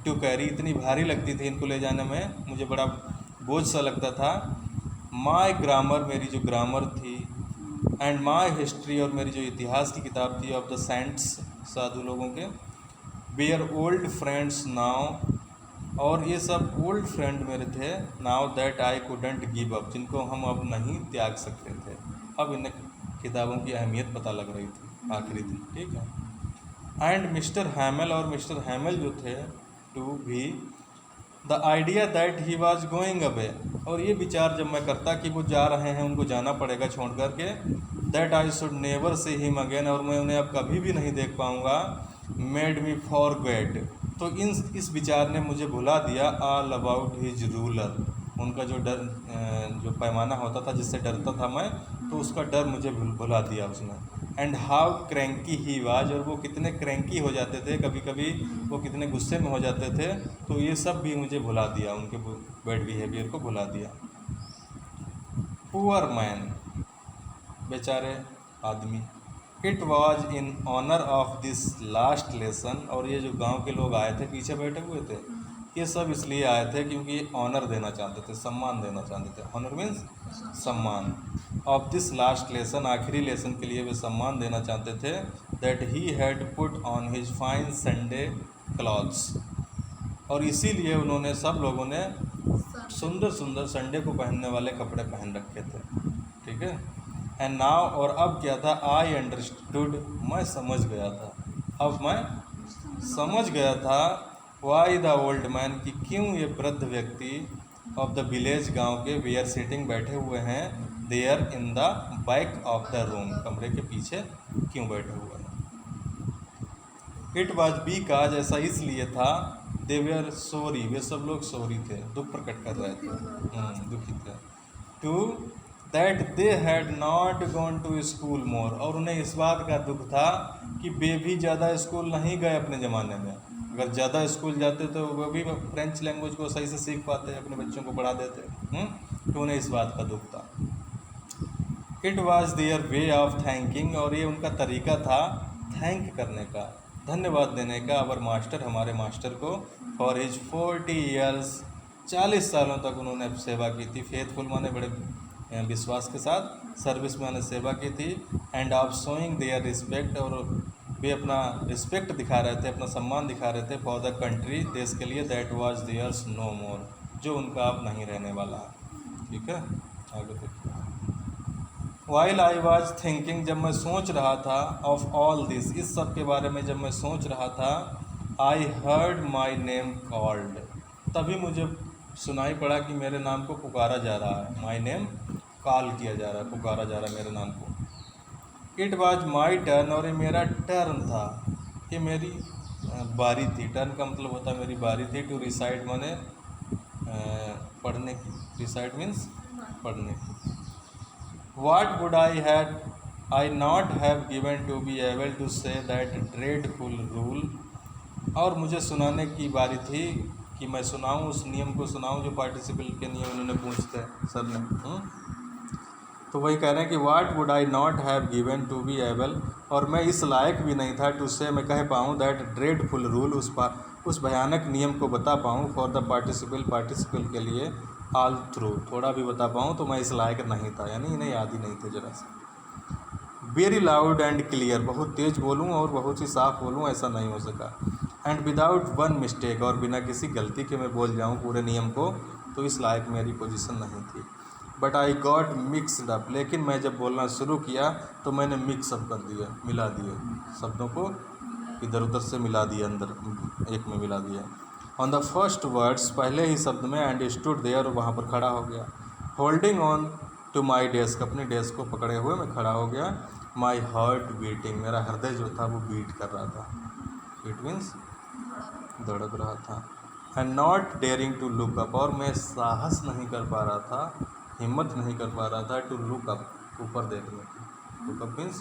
to carry, इतनी भारी लगती थी इनको ले जाने में, मुझे बड़ा बोझ सा लगता था। माई ग्रामर, मेरी जो ग्रामर थी, एंड माई हिस्ट्री, और मेरी जो इतिहास की किताब थी, ऑफ द सेंट्स, साधु लोगों के, वेयर ओल्ड फ्रेंड्स नाउ, और ये सब ओल्ड फ्रेंड मेरे थे। Now that I couldn't give up, जिनको हम अब नहीं त्याग सकते थे। अब इन्हें किताबों की अहमियत पता लग रही थी आखिरी दिन। ठीक है। एंड मिस्टर हैमल, और मिस्टर हैमल जो थे, टू भी, the idea that he was going away, और ये विचार जब मैं करता कि वो जा रहे हैं, उनको जाना पड़ेगा छोड़ कर के, that I should never see him again, और मैं उन्हें अब कभी भी नहीं देख पाऊँगा, मेड मी फॉरगेट, तो इस विचार ने मुझे भुला दिया ऑल अबाउट हिज रूलर, उनका जो जो पैमाना होता था जिससे डरता था मैं, तो उसका डर मुझे भुला दिया उसने। And how cranky he was, और वो कितने क्रैंकी हो जाते थे, कभी कभी वो कितने गुस्से में हो जाते थे, तो ये सब भी मुझे भुला दिया, उनके बैड बिहेवियर को भुला दिया। पुअर मैन, बेचारे आदमी। It was in honour of this last lesson, और ये जो गांव के लोग आए थे पीछे बैठे हुए थे, ये सब इसलिए आए थे क्योंकि ऑनर देना चाहते थे, सम्मान देना चाहते थे। ऑनर मीन्स सम्मान। ऑफ दिस लास्ट लेसन, आखिरी लेसन के लिए वे सम्मान देना चाहते थे। That he had put on his fine Sunday clothes, और इसीलिए उन्होंने, सब लोगों ने सुंदर सुंदर संडे को पहनने वाले कपड़े पहन रखे थे। ठीक है। एंड नाउ, और अब क्या था, आई अंडरस्टूड, मैं समझ गया था, अब मैं समझ गया था, वाई द ओल्ड मैन, कि क्यों ये वृद्ध व्यक्ति, ऑफ द विलेज, गांव के, वी आर सिटिंग, बैठे हुए हैं, there in the back of the room, कमरे के पीछे क्यों बैठे हुए हैं। इट वॉज बी काज, ऐसा इसलिए था, दे वेयर सॉरी, वे सब लोग सॉरी थे, दुख प्रकट कर रहे थे, दुखी थे। To that they had not gone to school more, और उन्हें इस बात का दुख था कि वे भी ज़्यादा स्कूल नहीं गए अपने ज़माने में। अगर ज़्यादा स्कूल जाते तो वो भी फ्रेंच लैंग्वेज को सही से सीख पाते, अपने बच्चों को पढ़ा देते। तो उन्हें इस बात का दुख था। It was their way of thanking, और ये उनका तरीका था थैंक करने का, धन्यवाद देने का, अवर मास्टर, हमारे मास्टर को, फॉर हिज 40 ईयर्स, 40 सालों तक उन्होंने सेवा की थी। फेथफुल माने बड़े विश्वास के साथ, सर्विस में उन्होंने सेवा की थी। End of showing there respect, और वे अपना रिस्पेक्ट दिखा रहे थे, अपना सम्मान दिखा रहे थे, फॉर द कंट्री, देश के लिए, दैट वाज देयर्स नो मोर, जो उनका अब नहीं रहने वाला है। ठीक है, आगे देखिए। वाइल आई वॉज थिंकिंग, जब मैं सोच रहा था, ऑफ ऑल दिस, इस सब के बारे में जब मैं सोच रहा था, I heard my name called, तभी मुझे सुनाई पड़ा कि मेरे नाम को पुकारा जा रहा है। माई नेम कॉल किया जा रहा है, पुकारा जा रहा है मेरे नाम को। इट वॉज माई टर्न, और ये मेरा टर्न था, ये मेरी बारी थी। टर्न का मतलब होता है मेरी बारी थी। टू रिसाइट माने पढ़ने की, रिसाइट मीन्स पढ़ने की। What would I not have given to be able to say that dreadful rule, और मुझे सुनाने की बारी थी कि मैं सुनाऊं, उस नियम को सुनाऊं जो पार्टिसिपल के नियम उन्होंने पूछते सर ने। तो वही कह रहे हैं कि what would I not have given to be able, और मैं इस लायक भी नहीं था टू से मैं कह पाऊँ दैट ड्रेडफुल रूल, उस भयानक नियम को बता पाऊँ फॉर द पार्टिसिपल के लिए ऑल थ्रू, थोड़ा भी बता पाऊँ तो मैं इस लायक नहीं था, यानी इन्हें याद ही नहीं थे जरा सा। वेरी लाउड एंड क्लियर, बहुत तेज बोलूँ और बहुत ही साफ बोलूँ ऐसा नहीं हो सका। एंड विदाउट वन मिस्टेक, और बिना किसी गलती के मैं बोल जाऊँ पूरे नियम को, तो इस लायक मेरी पोजीशन नहीं थी। But I got mixed up, लेकिन मैं जब बोलना शुरू किया तो मैंने मिक्सअप कर दिया, मिला दिया, शब्दों को इधर उधर से मिला दिया, अंदर एक में मिला दिया। ऑन द फर्स्ट वर्ड्स, पहले ही शब्द में, एंड स्टूड देयर, वहाँ पर खड़ा हो गया। Holding on to my desk, अपनी डेस्क को पकड़े हुए मैं खड़ा हो गया। माई हार्ट बीटिंग, मेरा हृदय जो था वो बीट कर रहा था, बीट मीन्स धड़क रहा था। And not daring to look up, और मैं साहस नहीं कर पा रहा था, हिम्मत नहीं कर पा रहा था टू लुक अप, ऊपर देखने की। लुक अप मीन्स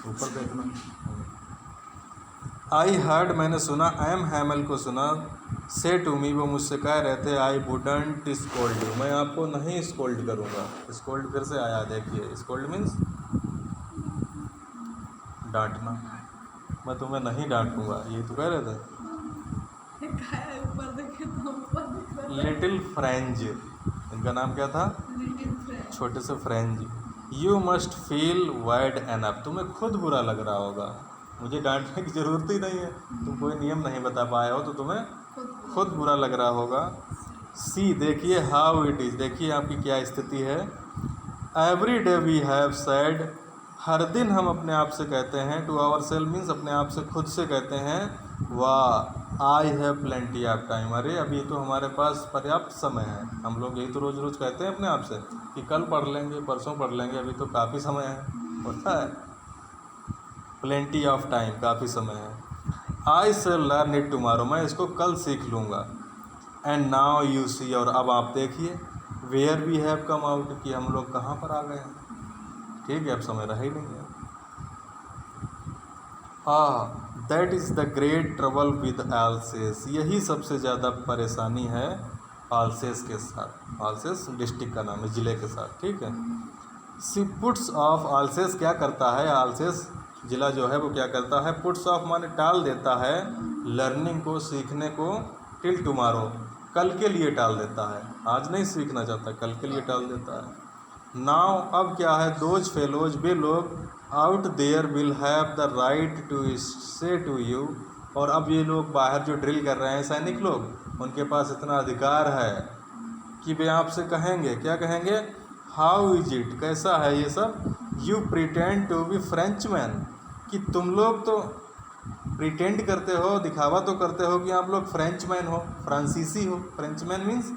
ऊपर देखना। आई हर्ड, मैंने सुना, एम हैमल को सुना, से टू मी, वो मुझसे कह रहे थे, आई वुडंट स्कोल्ड यू, मैं आपको नहीं स्कोल्ड करूँगा। स्कोल्ड फिर से आया, देखिए, स्कोल्ड मीन्स डांटना, मैं तुम्हें नहीं डांटूंगा, ये तो कह रहे थे। ऊपर देखे तो ऊपर दिख रहा है। लिटिल फ्रेंज, इनका नाम क्या था? Little friend. छोटे से फ्रेंज। You must feel wide enough, तुम्हें खुद बुरा लग रहा होगा, मुझे डांटने की ज़रूरत ही नहीं है, तुम कोई नियम नहीं बता पाए हो तो तुम्हें खुद बुरा लग रहा होगा। सी, देखिए, हाउ इट इज़, देखिए आपकी क्या स्थिति है। Every day we have said, हर दिन हम अपने आप से कहते हैं, टू आवर सेल्फ मीन्स अपने आप से खुद से कहते हैं, वाह I have plenty of time, अरे अभी तो हमारे पास पर्याप्त समय है। हम लोग यही तो रोज़ रोज़ कहते हैं अपने आप से कि कल पढ़ लेंगे, परसों पढ़ लेंगे, अभी तो काफ़ी समय है, होता है। प्लेंटी ऑफ टाइम, काफ़ी समय है। I shall learn it tomorrow, मैं इसको कल सीख लूँगा। एंड नाउ यू सी, और अब आप देखिए, where we have come out, कि हम लोग कहाँ पर आ गए हैं। ठीक है, अब समय रहा ही नहीं है। That is the great trouble with Alsace, यही सबसे ज़्यादा परेशानी है आल्सेस के साथ। आल्सेस डिस्ट्रिक्ट का नाम है, ज़िले के साथ, ठीक है। सी पुट्स ऑफ, आल्सेस क्या करता है, आल्सेस ज़िला जो है वो क्या करता है, पुट्स ऑफ माने टाल देता है, लर्निंग को, सीखने को, टिल टुमारो, कल के लिए टाल देता है, आज नहीं सीखना चाहता, कल के लिए टाल देता है। नाउ, अब क्या है, दोज फेलोज, वे लोग, out there will have the right to say to you, और अब ये लोग बाहर जो ड्रिल कर रहे हैं सैनिक लोग, उनके पास इतना अधिकार है कि वे आपसे कहेंगे, क्या कहेंगे, हाउ इज इट, कैसा है ये सब, you pretend to be Frenchman, कि तुम लोग तो प्रिटेंड करते हो, दिखावा तो करते हो कि आप लोग फ्रेंचमैन हो, फ्रांसीसी हो, फ्रेंचमैन मीन्स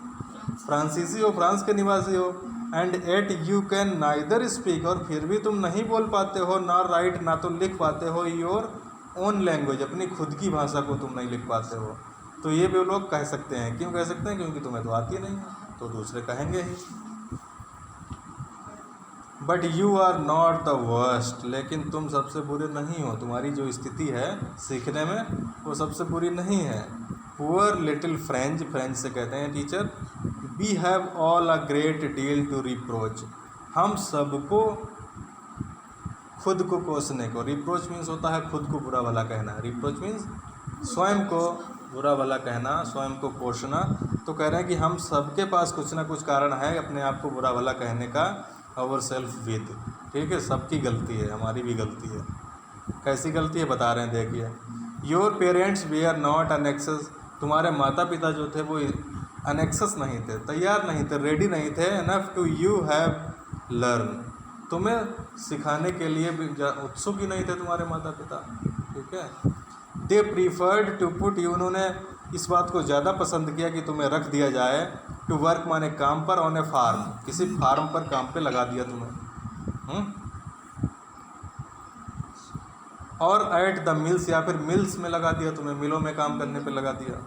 फ्रांसीसी हो, फ्रांस के निवासी हो। And yet you can neither speak, और फिर भी तुम नहीं बोल पाते हो, ना राइट, ना तो लिख पाते हो, योर ओन लैंग्वेज, अपनी खुद की भाषा को तुम नहीं लिख पाते हो। तो ये भी लोग कह सकते हैं, क्यों कह सकते हैं, क्योंकि तुम्हें तो आती नहीं है, तो दूसरे कहेंगे ही। But you are not the worst, लेकिन तुम सबसे बुरे नहीं हो, तुम्हारी जो स्थिति है सीखने में वो सबसे बुरी नहीं है। पुअर लिटिल फ्रेंच, फ्रेंच से कहते हैं teacher, we have all a great deal to reproach, हम सबको खुद को कोसने को, रिप्रोच मीन्स होता है खुद को बुरा भला कहना, रिप्रोच मीन्स स्वयं को बुरा भला कहना, स्वयं को कोसना। तो कह रहे हैं कि हम सबके पास कुछ ना कुछ कारण है अपने आप को बुरा भला कहने का, आवर सेल्फ विद, ठीक है, सबकी गलती है, हमारी भी गलती है। कैसी गलती है बता रहे हैं, देखिए। Your parents we are not anxious, तुम्हारे माता पिता जो थे वो अनेक्सेस नहीं थे, तैयार नहीं थे, रेडी नहीं थे, enough to you have learn, तुम्हें सिखाने के लिए भी उत्सुक ही नहीं थे तुम्हारे माता पिता, ठीक है। दे प्रीफर्ड टू पुट यू, उन्होंने इस बात को ज़्यादा पसंद किया कि तुम्हें रख दिया जाए, टू वर्क माने काम पर, ऑन ए फार्म, किसी फार्म पर काम पे लगा दिया तुम्हें, और एट द मिल्स, या फिर मिल्स में लगा दिया, तुम्हें मिलों में काम करने पे लगा दिया।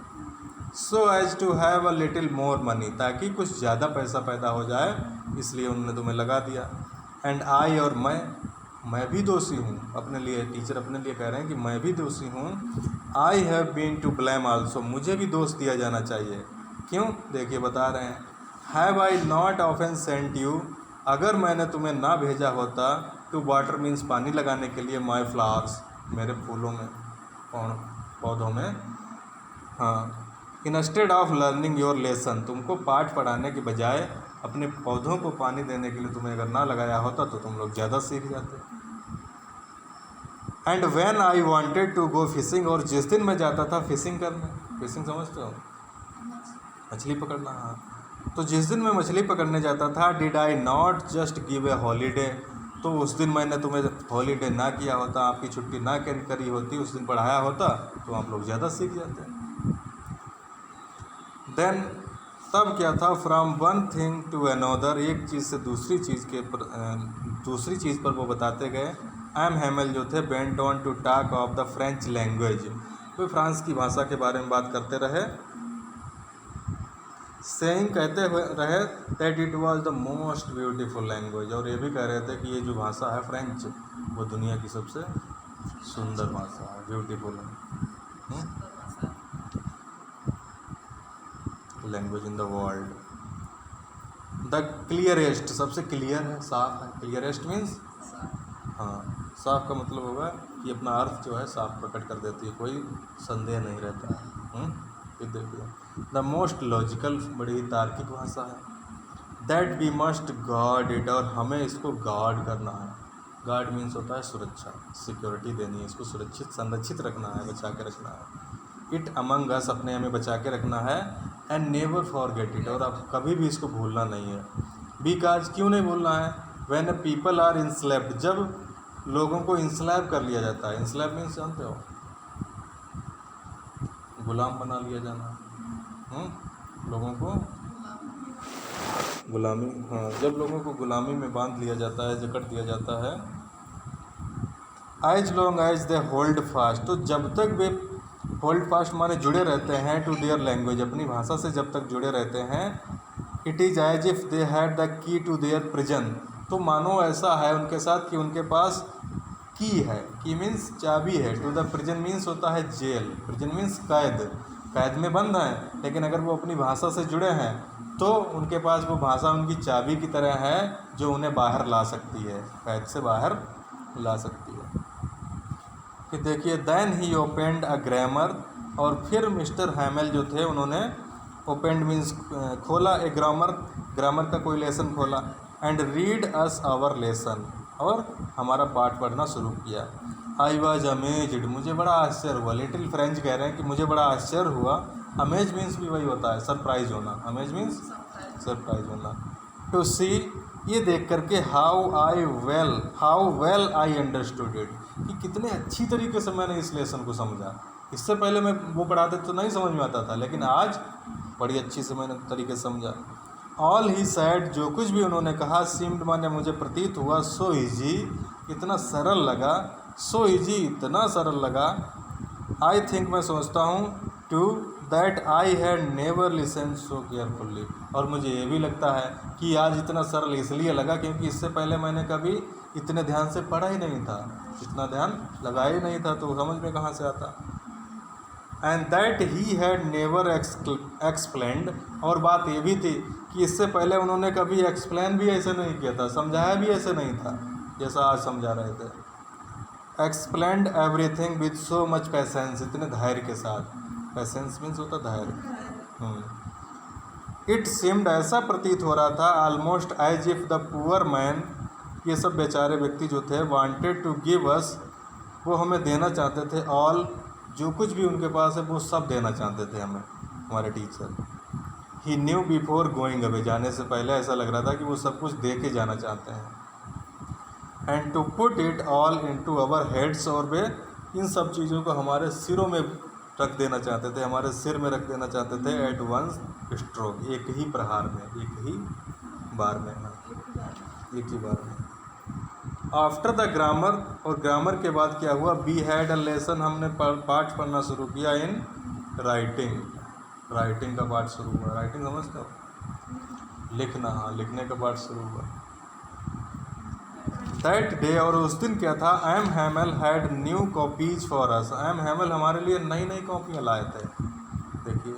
So as to have a little more money, ताकि कुछ ज़्यादा पैसा पैदा हो जाए, इसलिए उन्होंने तुम्हें लगा दिया। एंड आई, और मैं भी दोषी हूँ, अपने लिए, टीचर अपने लिए कह रहे हैं कि मैं भी दोषी हूँ। I have been to blame also, मुझे भी दोष दिया जाना चाहिए। क्यों? देखिए बता रहे हैं, have I not often sent you, अगर मैंने तुम्हें ना भेजा होता, टू वाटर मीन्स पानी लगाने के लिए, माई फ्लावर्स, मेरे फूलों में, पौधों में, हाँ, instead of learning your lesson, तुमको पाठ पढ़ाने के बजाय अपने पौधों को पानी देने के लिए तुम्हें अगर ना लगाया होता तो तुम लोग ज़्यादा सीख जाते। And when I wanted to go fishing, और जिस दिन मैं जाता था फिशिंग करने, फिशिंग समझते हो, मछली पकड़ना, हाँ, तो जिस दिन मैं मछली पकड़ने जाता था, did I not just give a holiday, तो उस दिन मैंने तुम्हें हॉलीडे ना किया होता, आपकी छुट्टी ना करी होती, उस दिन पढ़ाया होता तो आप लोग ज़्यादा सीख जाते। देन, तब क्या था, from one thing to another, एक चीज़ से दूसरी चीज़ पर वो बताते गए। एम हैमेल जो थे, bent on to talk of the French language, वे फ्रांस की भाषा के बारे में बात करते रहे। सेइंग, कहते हुए रहे, that it was the most beautiful language, और ये भी कह रहे थे कि ये जो भाषा है फ्रेंच, वो दुनिया की सबसे सुंदर भाषा है, ब्यूटीफुल है, language in the world. The clearest, सबसे क्लियर है, साफ है, क्लियरेस्ट मीन्स, हाँ, साफ का मतलब होगा कि अपना अर्थ जो है साफ प्रकट कर देती है, कोई संदेह नहीं रहता है। फिर देखिए, द मोस्ट लॉजिकल, बड़ी ही तार्किक भाषा है। That we must guard it, और हमें इसको गार्ड करना है। गार्ड मीन्स होता है सुरक्षा, सिक्योरिटी देनी है, इसको सुरक्षित, संरक्षित रखना है, बचा के रखना है। इट अमंग अस, अपने हमें बचा के रखना है। एंड नेवर फॉरगेट इट, और अब कभी भी इसको भूलना नहीं है। बिकॉज, क्यों नहीं भूलना है, व्हेन पीपल आर इंस्लेप्ड, जब लोगों को इंस्लैब कर लिया जाता है, इंस्लैब मीन्स जानते हो, गुलाम बना लिया जाना, लोगों को गुलामी, हाँ, जब लोगों को गुलामी में बांध लिया जाता है, जकड़ दिया जाता है। As long as they hold fast, तो जब तक वे होल्ड फास्ट माने जुड़े रहते हैं, टू देयर लैंग्वेज, अपनी भाषा से जब तक जुड़े रहते हैं। It is as if they had the key to their prison, तो मानो ऐसा है उनके साथ कि उनके पास की है, की मीन्स चाबी है, टू द प्रिजन मीन्स होता है जेल, प्रिजन मीन्स कैद, कैद में बंद हैं, लेकिन अगर वो अपनी भाषा से जुड़े हैं तो उनके पास वो भाषा उनकी चाबी की तरह है, जो उन्हें बाहर ला सकती है, कैद से बाहर ला सकती है। कि देखिए, then he opened a grammar, और फिर मिस्टर हैमेल जो थे उन्होंने ओपेंड मीन्स खोला, ए ग्रामर का कोई लेसन खोला। And read us our lesson, और हमारा पाठ पढ़ना शुरू किया। आई वॉज अमेज्ड, मुझे बड़ा आश्चर्य हुआ, लिटिल फ्रेंच कह रहे हैं कि मुझे बड़ा आश्चर्य हुआ। अमेज मीन्स भी वही होता है, सरप्राइज होना, अमेज मीन्स सरप्राइज होना। टू सी, ये देख करके, how well I understood it, कि कितने अच्छी तरीके से मैंने इस लेसन को समझा। इससे पहले मैं वो पढ़ाते तो नहीं समझ में आता था, लेकिन आज बड़ी अच्छी से मैंने तरीके से समझा। ऑल ही सैड, जो कुछ भी उन्होंने कहा, सीम्ड माने मुझे प्रतीत हुआ, सो ईजी, इतना सरल लगा, सो ईजी, इतना सरल लगा। आई थिंक, मैं सोचता हूँ, to that I had never listen so carefully, और मुझे ये भी लगता है कि आज इतना सरल इसलिए लगा क्योंकि इससे पहले मैंने कभी इतने ध्यान से पढ़ा ही नहीं था, इतना ध्यान लगाया ही नहीं था, तो समझ में कहाँ से आता। And that he had never explained, और बात ये भी थी कि इससे पहले उन्होंने कभी एक्सप्लेन भी ऐसे नहीं किया था, समझाया भी ऐसे नहीं था जैसा आज समझा रहे थे। Explained everything with so much patience, इतने धैर्य के साथ, पेशेंस मीन्स होता धैर्य। इट सीम्ड, ऐसा प्रतीत हो रहा था, almost as if the poor man, ये सब बेचारे व्यक्ति जो थे, वांटेड टू गिव अस, वो हमें देना चाहते थे, ऑल, जो कुछ भी उनके पास है वो सब देना चाहते थे हमें, हमारे टीचर। ही न्यू बिफोर गोइंग अवे, जाने से पहले ऐसा लग रहा था कि वो सब कुछ दे के जाना चाहते हैं। And to put it all into our heads, और वे इन सब चीज़ों को हमारे सिरों में रख देना चाहते थे, हमारे सिर में रख देना चाहते थे। एट वंस स्ट्रोक, एक ही प्रहार में, एक ही बार में, एक ही बार में। आफ्टर द ग्रामर, और ग्रामर के बाद क्या हुआ, वी हैड अ लेसन, हमने पाठ पढ़ना शुरू किया इन राइटिंग, राइटिंग का पाठ शुरू हुआ। राइटिंग समझते हो, लिखना, हाँ लिखने का पाठ शुरू हुआ। दैट डे, और उस दिन क्या था, M Hamel had new copies for us, M Hamel हमारे लिए नई नई कॉपियाँ लाए थे। देखिए,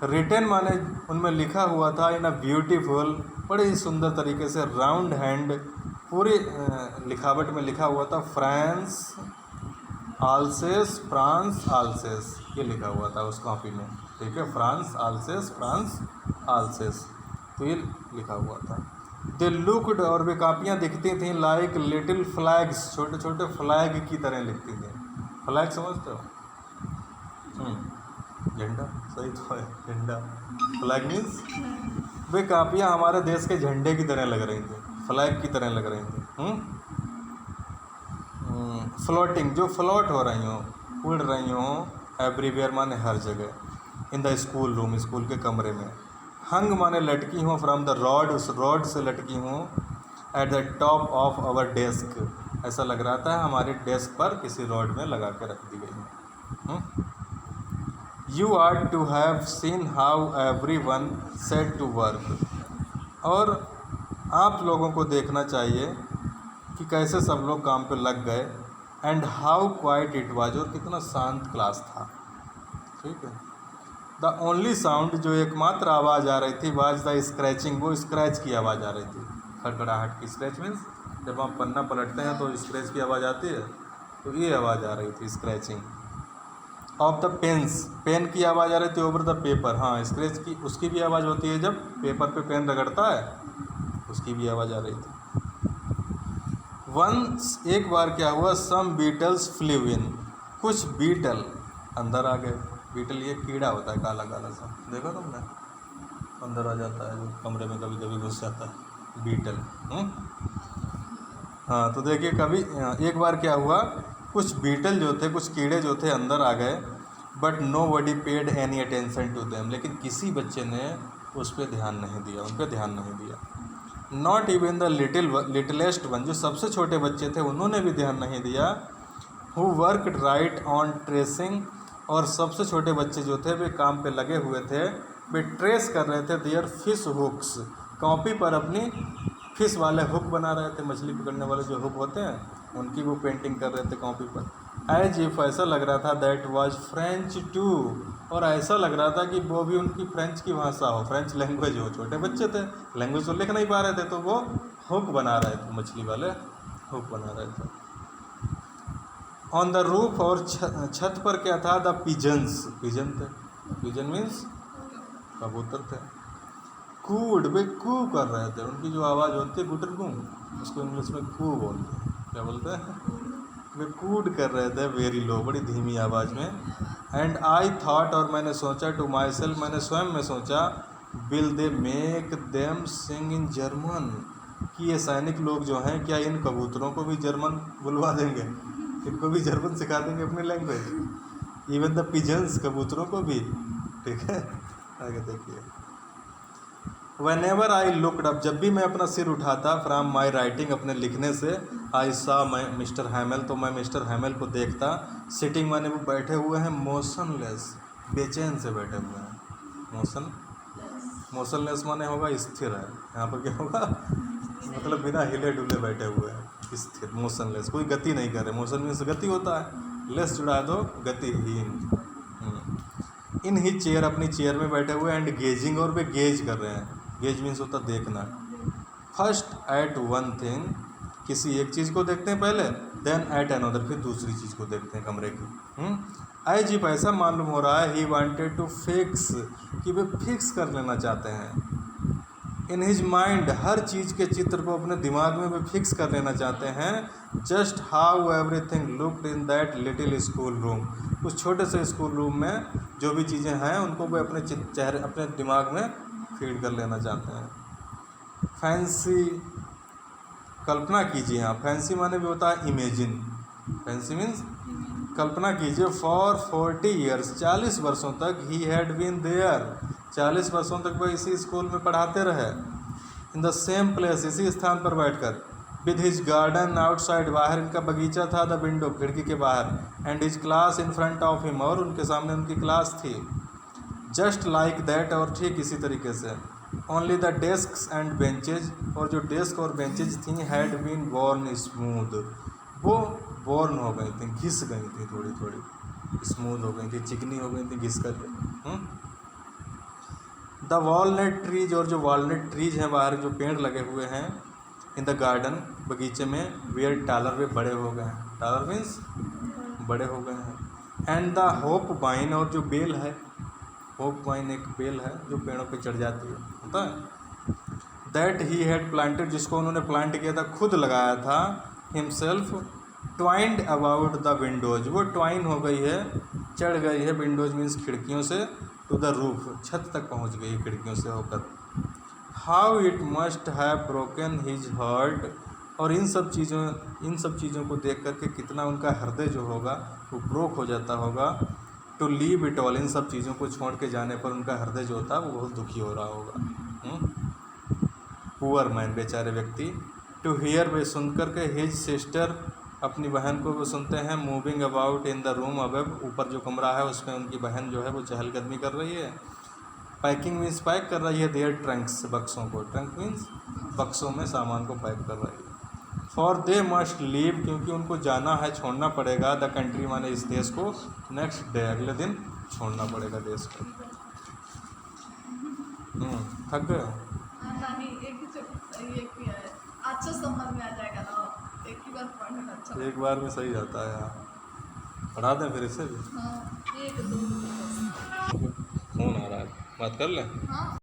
रिटन माने उनमें लिखा हुआ था, इन अ ब्यूटीफुल, बड़े ही सुंदर तरीके से, राउंड हैंड, पूरी लिखावट में लिखा हुआ था, फ्रांस आल्सेस, फ्रांस आल्सेस, ये लिखा हुआ था उस कॉपी में। ठीक है, फ्रांस आल्सेस, फ्रांस आल्सेस, तो ये लिखा हुआ था। दे लुक्ड, और वे कापियाँ दिखती थीं, लाइक लिटिल फ्लैग्स, छोटे छोटे फ्लैग की तरह लिखती थी। फ्लैग समझते हो, झंडा, सही तो है, झंडा। फ्लैग मीन्स, वे कापियाँ हमारे देश के झंडे की तरह लग रही थी, फ्लैग की तरह लग रही थी। फ्लोटिंग, जो फ्लोट हो रही हों, उड़ रही हों, एवरीवेयर माने हर जगह, in the school room, school के कमरे में। हंग माने लटकी हों, फ्रॉम द रॉड, उस रॉड से लटकी हों, at the top of our desk, ऐसा लग रहा था हमारे डेस्क पर किसी रॉड में लगा के रख दी गई। You are to have seen how every one set to work, और आप लोगों को देखना चाहिए कि कैसे सब लोग काम पे लग गए, and how quite it was, और कितना शांत क्लास था। ठीक है, द ओनली साउंड, जो एकमात्र आवाज़ आ रही थी, वाज द स्क्रैचिंग, वो स्क्रैच की आवाज़ आ रही थी, खड़खड़ाहट की। स्क्रैच मीन्स जब आप पन्ना पलटते हैं तो स्क्रैच की आवाज़ आती है, तो ये आवाज़ आ रही थी, scratching. Of the pens, pen की आवाज़ आ रही थी, ओवर द पेपर, हाँ स्क्रैच की उसकी भी आवाज़ होती है जब पेपर पे पेन रगड़ता है, उसकी भी आवाज़ आ रही थी। वंस, एक बार क्या हुआ, सम बीटल्स फ्लीव इन, कुछ बीटल अंदर आ गए। बीटल ये कीड़ा होता है, काला काला सा, देखो तुमने, अंदर आ जाता है, जो कमरे में कभी कभी घुस जाता है, बीटल। हाँ, तो देखिए, कभी एक बार क्या हुआ, कुछ बीटल जो थे, कुछ कीड़े जो थे अंदर आ गए, but nobody paid any attention to them, लेकिन किसी बच्चे ने उस पर ध्यान नहीं दिया, उन पर ध्यान नहीं दिया। Not even the littlest one, जो सबसे छोटे बच्चे थे उन्होंने भी ध्यान नहीं दिया। Who worked right on tracing, और सबसे छोटे बच्चे जो थे वे काम पे लगे हुए थे, वे ट्रेस कर रहे थे देयर फिश हुक्स, कॉपी पर अपनी फिश वाले हुक बना रहे थे, मछली पकड़ने वाले जो हुक होते हैं, उनकी वो पेंटिंग कर रहे थे कॉपी पर। एज इफ, ऐसा लग रहा था, दैट वाज फ्रेंच टू, और ऐसा लग रहा था कि वो भी उनकी फ्रेंच की भाषा हो, फ्रेंच लैंग्वेज हो। छोटे बच्चे थे, लैंग्वेज तो लिख नहीं पा रहे थे, तो वो हुक बना रहे थे, मछली वाले हुक बना रहे थे। ऑन द रूफ, और छत पर क्या था, द पिजन्स, पिजन थे, पिजन मीन्स कबूतर थे। कूड, वे कू कर रहे थे, उनकी जो आवाज़ होती है गुटर गूं, उसको इंग्लिश में कू बोलते हैं, क्या बोलते हैं, वे कूड कर रहे थे, वेरी लो, बड़ी धीमी आवाज़ में। एंड आई थॉट, और मैंने सोचा, टू माई सेल्फ, मैंने स्वयं में सोचा, will they make them sing in German, कि ये सैनिक लोग जो हैं, क्या इन कबूतरों को भी जर्मन बुलवा देंगे, इनको भी जर्मन सिखा देंगे अपनी लैंग्वेज, इवन द पिजन्स, कबूतरों को भी। ठीक है, आगे देखिए। Whenever I looked up, जब भी मैं अपना सिर उठाता, फ्रॉम माई राइटिंग, अपने लिखने से, आई सा मिस्टर हैमल, तो मैं मिस्टर हैमल को देखता, सिटिंग माने वो बैठे हुए हैं, मोशनलेस, बेचैन से बैठे हुए हैं। मोशनलेस माने होगा स्थिर है, यहाँ पर क्या होगा, मतलब बिना हिले डुले बैठे हुए हैं, स्थिर, मोशनलेस, कोई गति नहीं कर रहे। मोशन मीन्स गति होता है, लेस जुड़ा दो, गतिहीन। इन ही चेयर, अपनी चेयर में बैठे हुए, एंड गेजिंग, और वे गेज कर रहे हैं, गेज मीन्स होता देखना। फर्स्ट एट वन थिंग, किसी एक चीज़ को देखते हैं पहले, देन एट अनदर, फिर दूसरी चीज़ को देखते हैं कमरे की। आई जी, ऐसा मालूम हो रहा है, ही वांटेड टू फिक्स, कि वे फिक्स कर लेना चाहते हैं। इन हिज माइंड, हर चीज़ के चित्र को अपने दिमाग में वे फिक्स कर लेना चाहते हैं। Just how everything looked in that little school room, उस छोटे से स्कूल रूम में जो भी चीज़ें हैं उनको वे अपने चेहरे, अपने दिमाग में फीड कर लेना चाहते हैं। फैंसी, कल्पना कीजिए, हाँ फैंसी माने भी होता है इमेजिन, फैंसी मीन्स कल्पना कीजिए। फॉर 40 ईयर्स, 40 वर्षों तक, ही हैड बीन देयर, 40 वर्षों तक वह इसी स्कूल में पढ़ाते रहे। इन द सेम प्लेस, इसी स्थान पर बैठकर। विद हिज गार्डन आउटसाइड, बाहर इनका बगीचा था, द विंडो खिड़की के बाहर, and his class in front of him, और उनके सामने उनकी क्लास थी। जस्ट लाइक दैट, और ठीक इसी तरीके से। Only the desk and benches, और जो डेस्क और बेंचेज थी, हैड बीन बोर्न स्मूथ, वो बोर्न हो गई थी, घिस गई थी, थोड़ी थोड़ी स्मूथ हो गई थी, चिकनी हो गई थी घिस करके। द वॉलनट ट्रीज, और जो वॉलनट ट्रीज हैं बाहर जो पेड़ लगे हुए हैं इन द गार्डन बगीचे में, वेयर टालर, वे बड़े हो गए हैं, टालर मीन्स बड़े हो गए हैं। एंड द होप वाइन, और जो बेल है, होप वाइन एक बेल है जो पेड़ों पे चढ़ जाती है, होता है। दैट ही हैड प्लांटेड, जिसको उन्होंने प्लांट किया था, खुद लगाया था, himself, twined about the Windows, वो ट्वाइन हो गई है, चढ़ गई है, विंडोज मीन्स खिड़कियों से, टू द रूफ, छत तक पहुंच गई खिड़कियों से होकर। How it must have broken his heart, और इन सब चीज़ों को देख करके कितना उनका हृदय जो होगा वो ब्रोक हो जाता होगा। टू लीव इट ऑल, इन सब चीज़ों को छोड़ के जाने पर उनका हृदय जो होता है वो बहुत दुखी हो रहा होगा। पुअर मैन, बेचारे व्यक्ति। टू हियर, वे सुन करके, हिज सिस्टर, अपनी बहन को वो सुनते हैं, moving about in the room above, ऊपर जो कमरा है उसमें उनकी बहन जो है वो चहलकदमी कर रही है। पैकिंग मीन्स पैक कर रही है, देयर ट्रंक्स, बक्सों को, ट्रंक मीन्स बक्सों में सामान को पैक कर रही है। फॉर दे मस्ट लीव, क्योंकि उनको जाना है, छोड़ना पड़ेगा, द कंट्री माने इस देश को, नेक्स्ट डे, अगले दिन छोड़ना पड़ेगा देश को। थक गए हो? नहीं, एक ही ये किया है, अच्छा समझ में आ जाएगा ना, एक ही बार पढ़ने में अच्छा। एक बार में सही जाता है यार। पढ़ा दें फिर इसे भी? हाँ, एक दो। फोन आ रहा है, बात कर लें। हाँ।